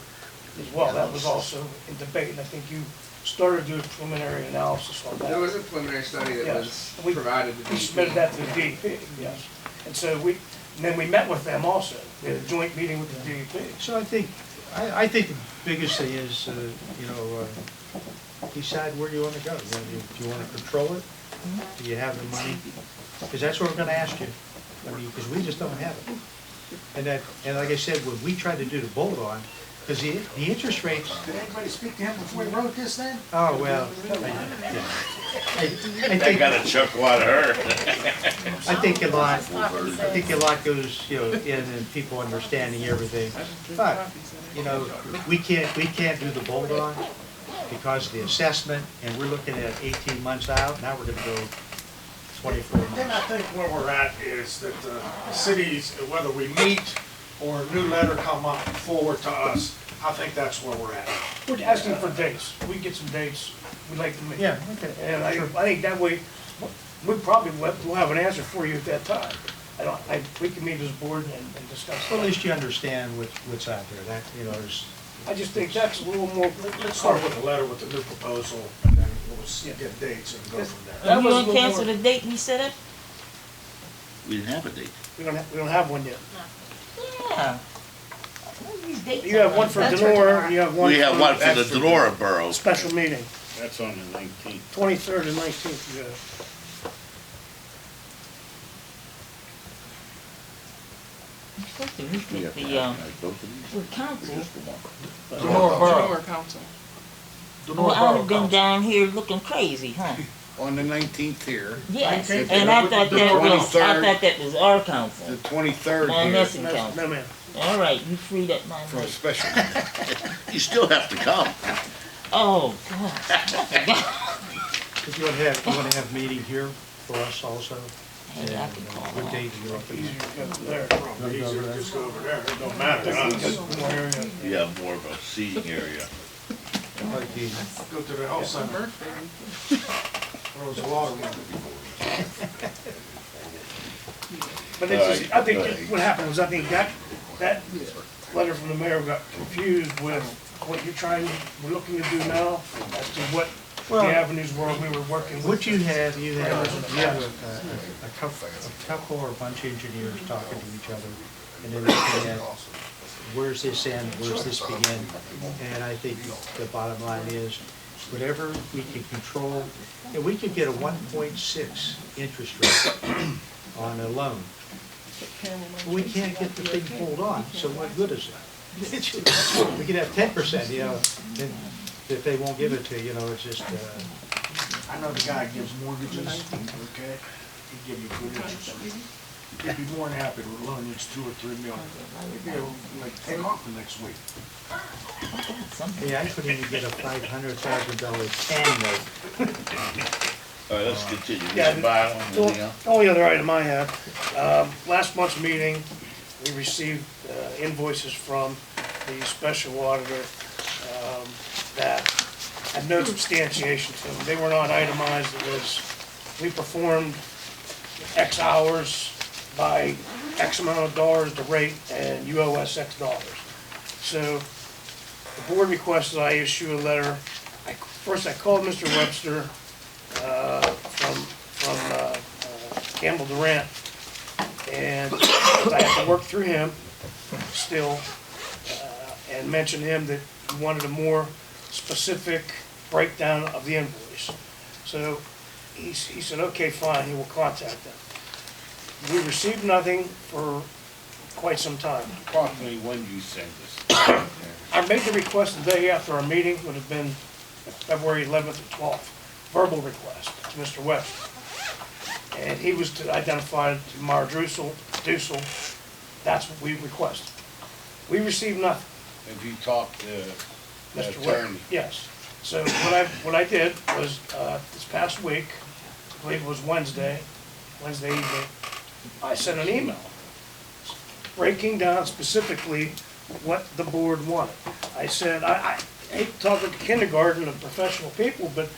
as well. That was also in debate, and I think you started to do a preliminary analysis on that. There was a preliminary study that Yes. was We- provided to We submitted DEP. that to the DEP, yes. And so and then we met with them also. We had a joint meeting with the DEP. So I think the biggest thing is, decide where you wanna go. Do you wanna control it? Do you have the money? Because that's what we're gonna ask you. I mean, because we just don't have it. And like I said, when we tried to do the bolt-on, because the interest rates, Did anybody speak to him before he wrote this then? oh, well, yeah. I think, a chuckle out of her. I think a lot goes, in and people understanding everything. But, we can't do the bolt-on because of the assessment, and we're looking at 18 months out. Now we're gonna go 24 Then I months. think where we're at is that the cities, whether we meet or a new letter come up forward to us, I think that's where we're at. We're asking for dates. We can get some dates we'd like to meet. Yeah, okay. And I think that way, we probably will have an answer for you at that time. We can meet as a board and discuss Well, at that. least you understand what's out there. That, there's, I just think that's a little more. Let's start with the letter with the new proposal, and then we'll get dates and go from there. That You was a gonna little cancel more- the date we set up? We didn't have a date. We don't have one yet. Yeah. What are these dates You have on? one for That's Denora, and you have one We have one for the that's for- Denora Borough. special meeting, That's on the 19th. 23rd and 19th, you go. You're supposed to meet We with have to the, advertise both of these, with council. or just the one? Denora Borough. Lower council. Well, I'd have been down here looking crazy, huh? On the 19th here, Yes, Okay. and I thought The that was our council. the 23rd My here messing No, council. ma'am. All right, you freed up my for a night. special. You still have to come. Oh, God. I forgot. if you wanna have a meeting here for us also. Hey, I can call What off. date are you up Easier against? to go from there. Probably easier to just go over there, it don't matter to us. More area. You have more of a seating area. Like the- Go to the health center, there was a lot of room. But it's just, I think what happened was, I think that letter from the mayor got confused with what we're looking to do now, as to what the Well, avenues were we were working with. What you have a couple or a bunch of engineers talking to each other, and then looking at where's this end, where's this begin? And I think the bottom line is, whatever we can control, and we could get a 1.6 interest rate on a loan. We can't get the thing pulled on, so what good is it? We could have 10%, and if they won't give it to you, it's just, I know the guy gives mortgages, okay, he'd give you good interest rate. He'd be more than happy to loan you 2 or 3 million. He'd be able to like take off the next week. yeah, I couldn't even get a $500,000 TAN note. All right, let's continue. Yeah, Mr. Byron, anything else? The only other item I have, last month's meeting, we received invoices from the special auditor that had no substantiation to them. They were not itemized. It was, we performed X hours by X amount of dollars the rate, and you owe us X dollars. So the board requested I issue a letter. First, I called Mr. Webster from Campbell Durant, and I had to work through him still, and mention to him that he wanted a more specific breakdown of the invoice. So he said, okay, fine, he will contact them. We received nothing for quite some time. Approximately when you send this. I made the request the day after our meeting, would have been February 11th or 12th, verbal request to Mr. Webster. And he was to identify to Mara Dussel, that's what we requested. We received nothing. Have you talked to the Mr. Webster. attorney? Yes. So what I did was, this past week, I believe it was Wednesday evening, I sent an email breaking down specifically what the board wanted. I said, hate to talk like kindergarten of professional people, but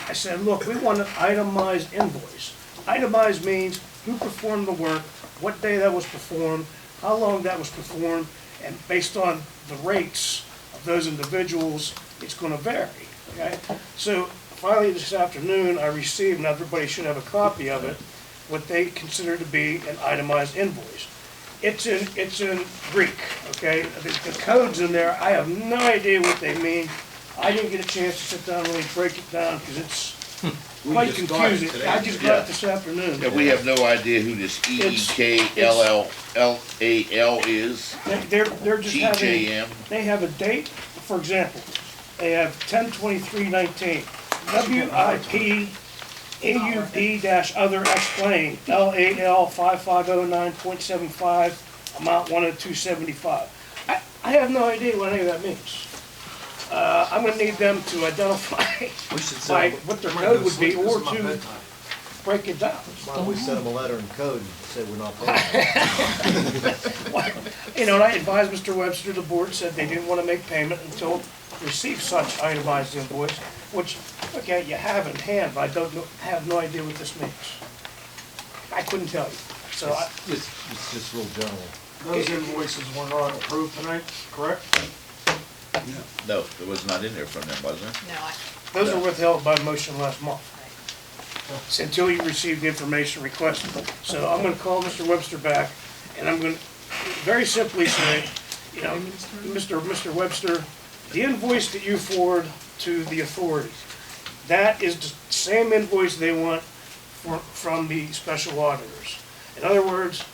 I said, look, we want an itemized invoice. Itemized means who performed the work, what day that was performed, how long that was performed, and based on the rates of those individuals, it's gonna vary, okay? So finally this afternoon, I received, and everybody should have a copy of it, what they consider to be an itemized invoice. It's in Greek, okay? The codes in there, I have no idea what they mean. I didn't get a chance to sit down and really break it down, because it's quite just got it confusing. today. I just got it this afternoon. Yeah, we have no idea who this EEKLLAL is. They're just having, GJM. they have a date, for example, they have 10/23/19, WIP AUP-other explain, LAL 5509.75, amount 10275. I have no idea what any of that means. I'm gonna need them to identify by what their code would be, or to break it down. Why don't we send them a letter in code and say we're not paying? You know, and I advised Mr. Webster, the board said they didn't want to make payment until receive such itemized invoice, which, okay, you have in hand, but I don't know, have no idea what this means. I couldn't tell you, so I, It's just real general. Those invoices were not approved tonight, correct? No, it was not in there from them, was there? No, those were withheld by motion last month. It's until you receive the information requested. So I'm gonna call Mr. Webster back, and I'm gonna very simply say, you know, Mr. Webster, the invoice that you forward to the authorities, that is the same invoice they want from the special auditors. In other words,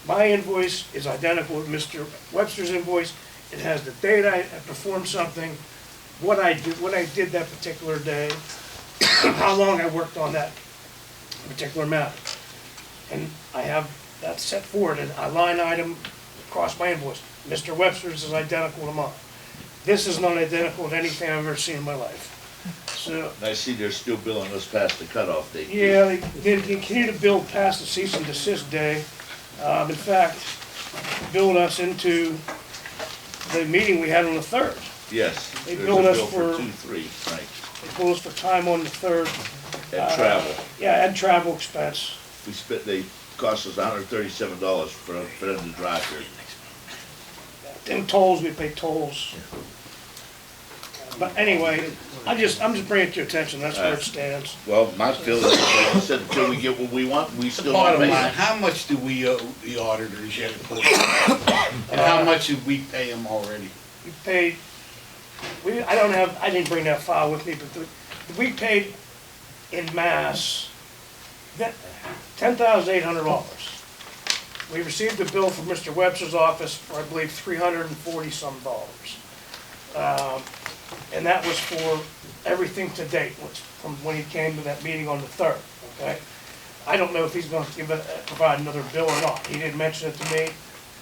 my invoice is identical with Mr. Webster's invoice. It has the date I performed something, what I did that particular day, how long I worked on that particular matter. And I have that set forward, and a line item across my invoice. Mr. Webster's is identical to mine. This is not identical to anything I've ever seen in my life. So, And I see they're still billing us past the cutoff date. yeah, they continue to build past the cease and desist day. In fact, billed us into the meeting we had on the 3rd. Yes. They there's billed a us bill for- 2-3, right, They billed us for time on the 3rd. and travel. Yeah, and travel expense. They cost us $137 for them to drive here. And tolls, we pay tolls. But anyway, I'm just bringing it to your attention, that's where it stands. Well, my feeling is, like I said, until we get what we want, we The still not bottom paying. line, how much do we owe the auditors yet? And how much did we pay them already? We paid, I didn't bring that file with me, but we paid in mass, $10,800. We received a bill from Mr. Webster's office for, I believe, $340-some. And that was for everything to date, from when he came to that meeting on the 3rd, okay? I don't know if he's gonna provide another bill or not. He didn't mention it to me,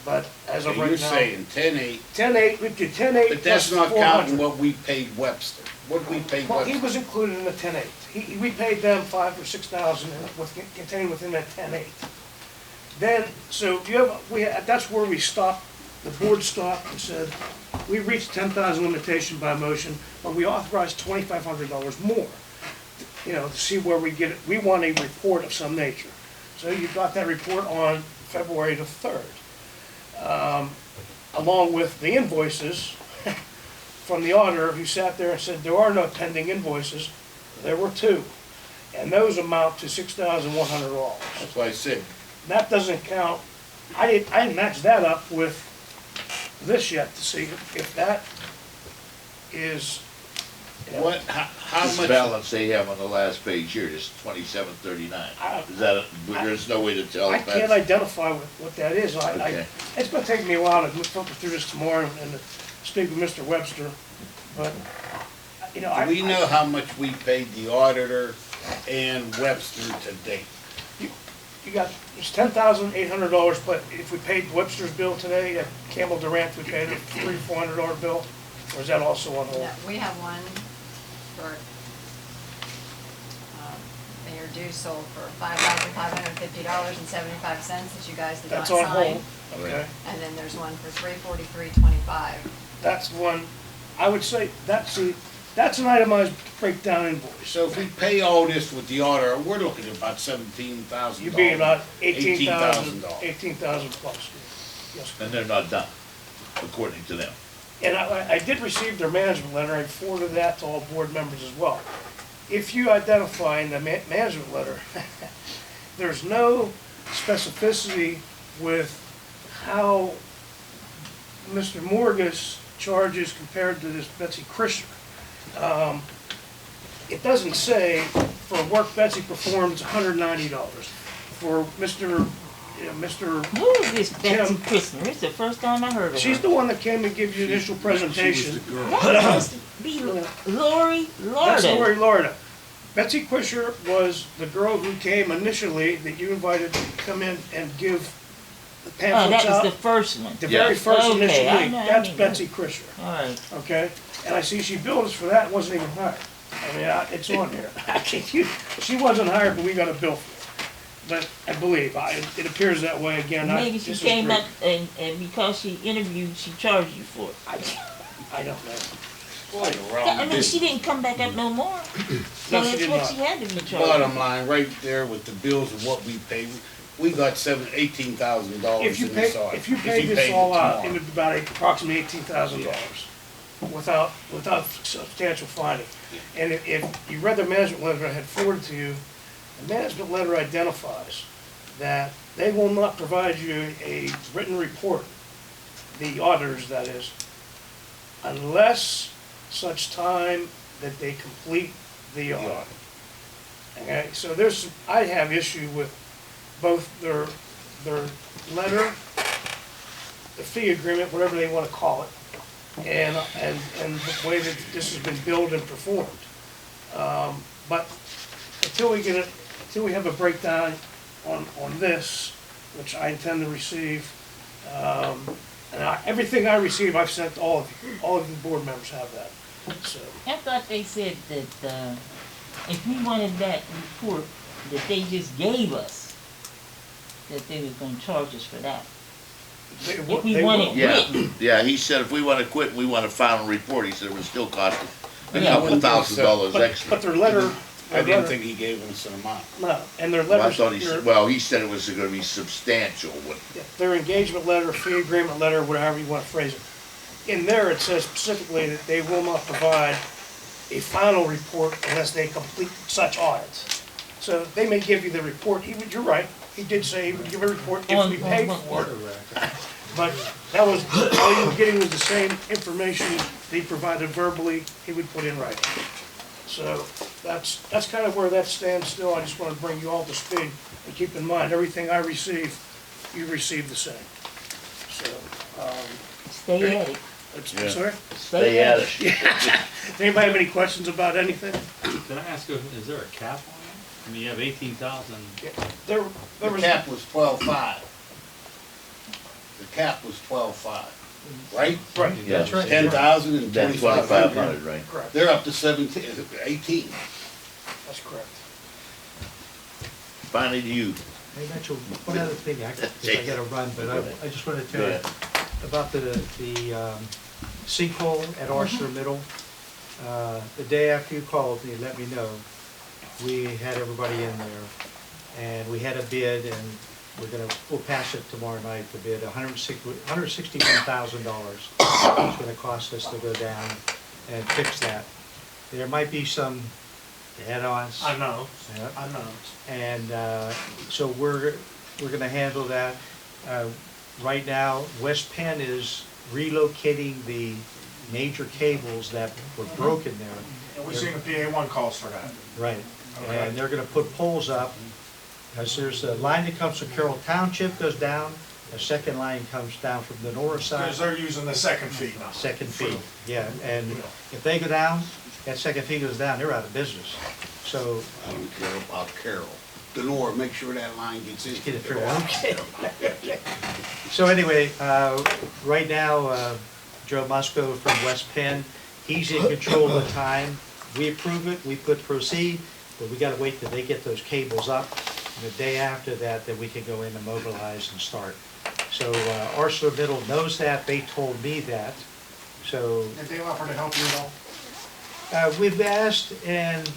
but as of right now. You're saying 10-8, 10-8, we did 10-8 but that's plus not counting 400. what we paid Webster. What did we pay Well, he Webster? was included in the 10-8. We paid them $5,000 or $6,000 contained within that 10-8. Then, so that's where we stopped, the board stopped and said, we reached 10,000 limitation by motion, but we authorized $2,500 more, you know, to see where we get it. We want a report of some nature. So you got that report on February the 3rd, along with the invoices from the auditor who sat there and said, there are no pending invoices. There were 2, and those amount to $6,100. That's why I said, That doesn't count, I didn't match that up with this yet to see if that is, you know, how This much, balance they have on the last page here, this 2739. Is that, there's no way to tell I if can't that's, identify what that is. Okay. It's gonna take me a while to filter through this tomorrow and to speak with Mr. Webster, but, you know, do we know how much we paid the auditor and Webster to date? You got, it's $10,800, but if we paid Webster's bill today, at Campbell Durant, we paid a $300-400 bill, or is that also on hold? no, we have one for, they are due sold for $5,550.75 that you guys did not That's on sign. hold, okay? And then there's one for $343.25. That's the one, I would say that's an itemized breakdown invoice. So if we pay all this with the order, we're looking at about $17,000. You'd be about $18,000. 18,000 plus. Yes. And they're not done, according to them. And I did receive their management letter, I forwarded that to all board members as well. If you identify in the management letter, there's no specificity with how Mr. Morgus charges compared to this Betsy Krisher. It doesn't say for work Betsy performed it's $190. For Mr. Who is this Betsy Tim. Christner? It's the first time I heard of her. She's the one that came to give you the initial presentation. That must be Lori That's Lorda. Lori Lorda. Betsy Quisher was the girl who came initially that you invited to come in and give the Oh, pamphlets that was out. the first one. The very first Okay, initial I week. know, I That's mean, Betsy Quisher, All right. okay? And I see she billed us for that, wasn't even hired. I mean, it's on here. She wasn't hired, but we got a bill for it. But I believe, it appears that way again. Maybe she came up and because she interviewed, she charged you for it. I don't know. I mean, she didn't come back up no more. So No, she that's did what not. she had to be charged. Bottom line, right there with the bills of what we paid, we got $18,000 If you in pay, this audit. if you pay this paid all it out, it tomorrow. would be about approximately $18,000 without substantial finding. And if you read the management letter I had forwarded to you, the management letter identifies that they will not provide you a written report, the auditors that is, unless such time that they complete the audit. Okay, so I have issue with both their letter, the fee agreement, whatever they want to call it, and the way that this has been billed and performed. But until we have a breakdown on this, which I intend to receive, and everything I receive, I've sent to all of the board members have that. So I thought they said that if we wanted that report that they just gave us, that they was gonna charge us for that. If we want it Yeah, written. yeah, he said if we wanna quit and we want a final report, he said it would still cost us a Yeah. couple $1,000 extra. but their letter, I didn't think he gave us an amount. no, and their Well, I letters, thought he said it was gonna be substantial, their engagement letter, fee agreement letter, whatever you want to phrase it. In there, it says specifically that they will not provide a final report unless they complete such audits. So they may give you the report, you're right, he did say he would give a report if we paid for it. But that was, all you were getting was the same information they provided verbally, he would put in writing. So that's kind of where that stands still. I just want to bring you all to speed and keep in mind, everything I receive, you receive the same. So, Stay at it. I'm sorry? Stay at it. Does anybody have any questions about anything? Can I ask, is there a cap on it? I mean, you have 18,000. There The was, cap was 12.5. The cap was 12.5, right? right, Yeah. that's right. 10,000 and Then 2,500, right? Correct, They're up to 18. that's correct. Finally to you. Hey, Mitchell, one other thing, I gotta run, but I just wanted to tell Go you ahead. about the sinkhole at Archer Middle. The day after you called me, let me know, we had everybody in there, and we had a bid, and we'll pass it tomorrow night, the bid, $161,000. It's gonna cost us to go down and fix that. There might be some add-ons. I know, Yep. I know. And so we're gonna handle that. Right now, West Penn is relocating the major cables that were broken there. And we've seen the PA1 calls for that. Right, Okay. and they're gonna put poles up, because there's a line that comes from Carroll Township goes down, a second line comes down from the north side. Because they're using the second feed now. Second feed, yeah, and if they go down, that second feed goes down, they're out of business. So, I don't care about Carroll. Denora, make sure that line gets in. get it through, okay. So anyway, right now, Joe Musco from West Penn, he's in control of the time. We approve it, we put proceed, but we gotta wait till they get those cables up. And the day after that, then we can go in and mobilize and start. So ArcelorMittal knows that, they told me that. So Did they offer to help you at all? we've asked, and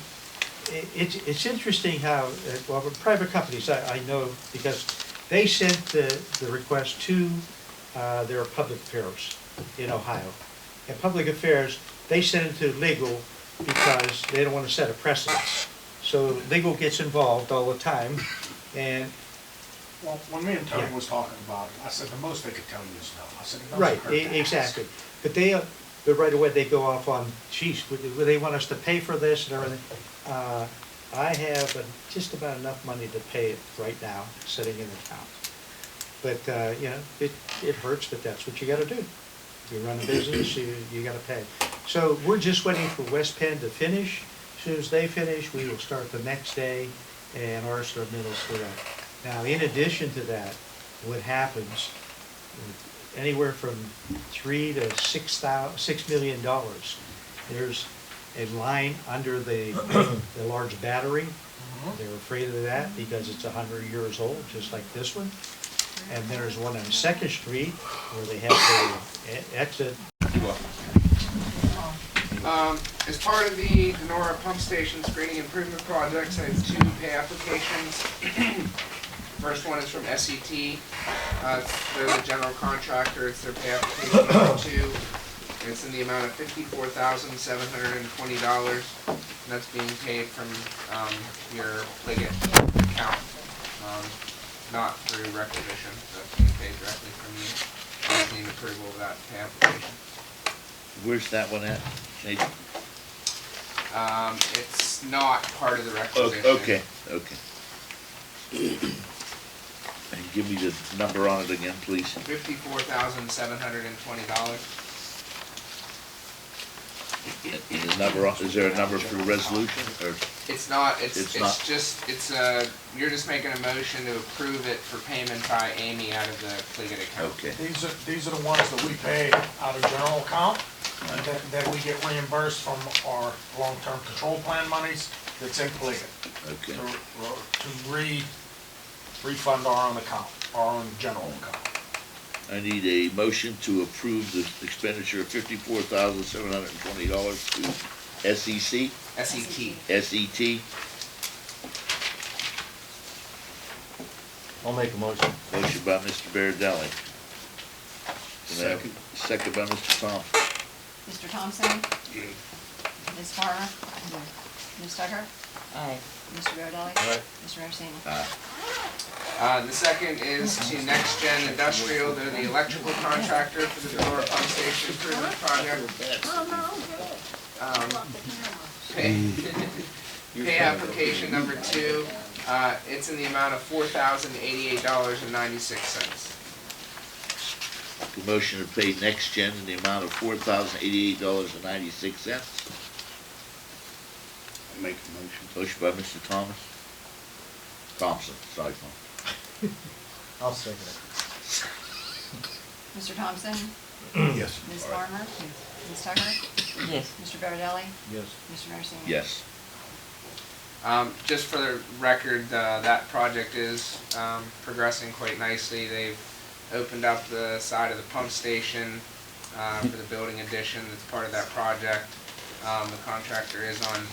it's interesting how, well, with private companies, I know, because they sent the request to their public affairs in Ohio. And public affairs, they send it to legal because they don't want to set a precedence. So legal gets involved all the time, and Well, when me and Tony Yeah. was talking about it, I said the most they could tell you is no. I said it doesn't right, hurt to ask. exactly. But but right away they go off on, geez, would they want us to pay for this and everything? I have just about enough money to pay it right now, sitting in the account. But, it hurts, but that's what you gotta do. You run a business, you gotta pay. So we're just waiting for West Penn to finish. As soon as they finish, we will start the next day, and ours are middle school. Now, in addition to that, what happens, anywhere from $3 to $6 million. There's a line under the large battery. They're afraid of that because it's 100 years old, just like this one. And there's one on Second Street where they have the exit. As part of the Denora Pump Station Screening Improvement Projects, I have 2 pay applications. First one is from SET. They're the general contractor. It's their pay application number 2. It's in the amount of $54,720. And that's being paid from your Pliget account, not through requisition. That's being paid directly from you. I just need approval of that pay application. Where's that one at, Nathan? It's not part of the requisition. Okay. And give me the number on it again, please. $54,720. And the number, is there a number for the resolution, or? It's not, It's it's not. just, you're just making a motion to approve it for payment by Amy out of the Pliget account. Okay, These are the ones that we pay out of general account, and that we get reimbursed from our long-term control plan monies that's in Pliget. okay. To refund our own account, our own general account. I need a motion to approve the expenditure of $54,720 to SEC, SET. SET. I'll make a motion. Motion by Mr. Baradelli. Second by Mr. Thompson. Mr. Thompson? Ms. Farmer? Ms. Tucker? Aye. Mr. Baradelli? Aye. Mr. Marasini? The second is to Next Gen Industrial. They're the electrical contractor for the Denora Pump Station Improvement Project. Pay application number 2. It's in the amount of $4,088.96. The motion to pay Next Gen in the amount of $4,088.96. Make the motion. Motion by Mr. Thompson, sorry, Tom. I'll second it. Mr. Thompson? Yes. Ms. Farmer? Ms. Tucker? Yes. Mr. Baradelli? Yes. Mr. Marasini? Yes. Just for the record, that project is progressing quite nicely. They've opened up the side of the pump station for the building addition that's part of that project. The contractor is on,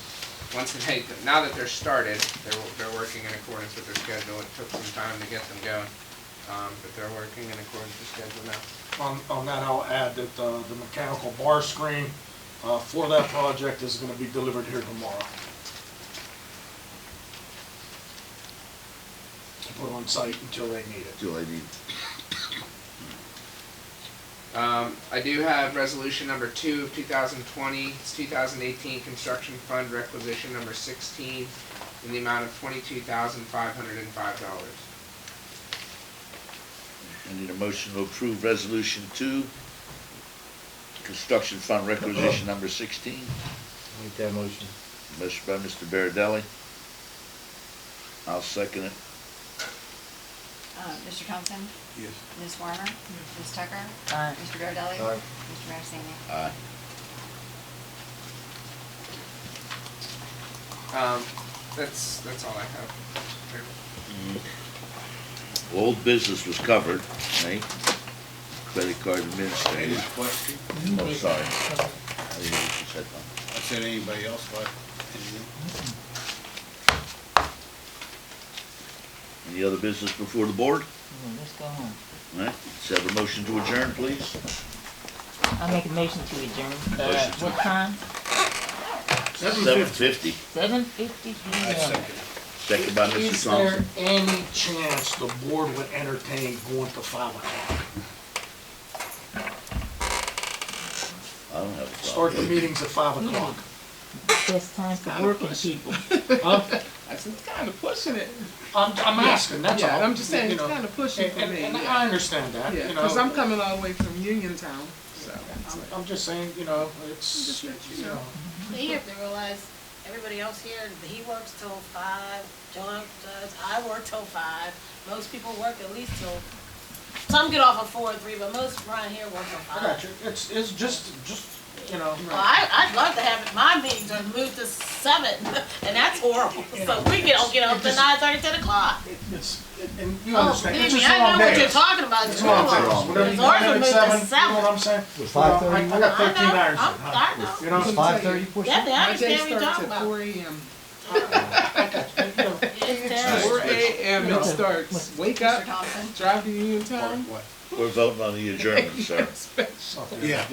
now that they're started, they're working in accordance with their schedule. It took some time to get them going, but they're working in accordance with schedule now. On that, I'll add that the mechanical bar screen for that project is going to be delivered here tomorrow. Put on site until they need it. Do I need? I do have resolution number 2 of 2020, it's 2018 construction fund requisition number 16 in the amount of $22,505. I need a motion to approve resolution 2, construction fund requisition number 16. Make that motion. Motion by Mr. Baradelli. I'll second it. Mr. Thompson? Yes. Ms. Farmer? Ms. Tucker? Aye. Mr. Baradelli? Aye. Mr. Marasini? Aye. That's all I have. Old business was covered, right? credit card administrator. Any question? Oh, sorry. I didn't know what you said, Tom. I said anybody else got anything? Any other business before the board? Let's go home. All right, let's have a motion to adjourn, please. I make a motion to adjourn. Motion to- What time? 7:50. 7:50 I p.m. second. Second by Mr. Is there Thompson. any chance the board would entertain going to 5 o'clock? I don't have a Start the problem. meetings at 5 o'clock. Best time for working people. Huh? That's kind of pushing it. I'm asking, that's all. Yeah, I'm just saying You it's know. kind of pushing for And, me. and yeah. I understand that, Yeah, you know. because I'm coming all the way from Uniontown, so. I'm just saying, you know, it's, you know. You have to realize, everybody else here, he works till 5, John does, I work till 5. Most people work at least till, some get off at 4 or 3, but most around here work till I got 5. you. It's just, you know. Well, I'd love to have it, my meetings are moved to 7, and that's horrible. So we don't get up to 9:30, 10 o'clock. It's, and you Oh, understand, believe it's me, just I long know what you're days. talking about. It's It's long wrong. days. Whatever you It's ours got are at moved to 7, you know 7. what I'm saying? Was Well, 5:30 I got 13 I know. hours. I know. You know, Was 5:30 push? Definitely, I My day understand what you're starts talking at about. 4 a.m. It's terrible. 4 a.m. it starts. Wake up, Mr. Thompson? drive to Uniontown. What? We're voting on the adjournment, sir. Yeah.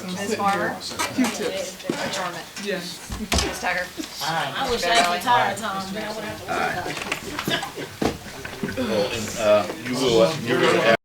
Ms. Farmer? Q-tips. Adjournment. Yes. Ms. Tucker? Aye. I wish I was retired, Tom, then I wouldn't have to worry about it. Oh, and, you will, you're gonna have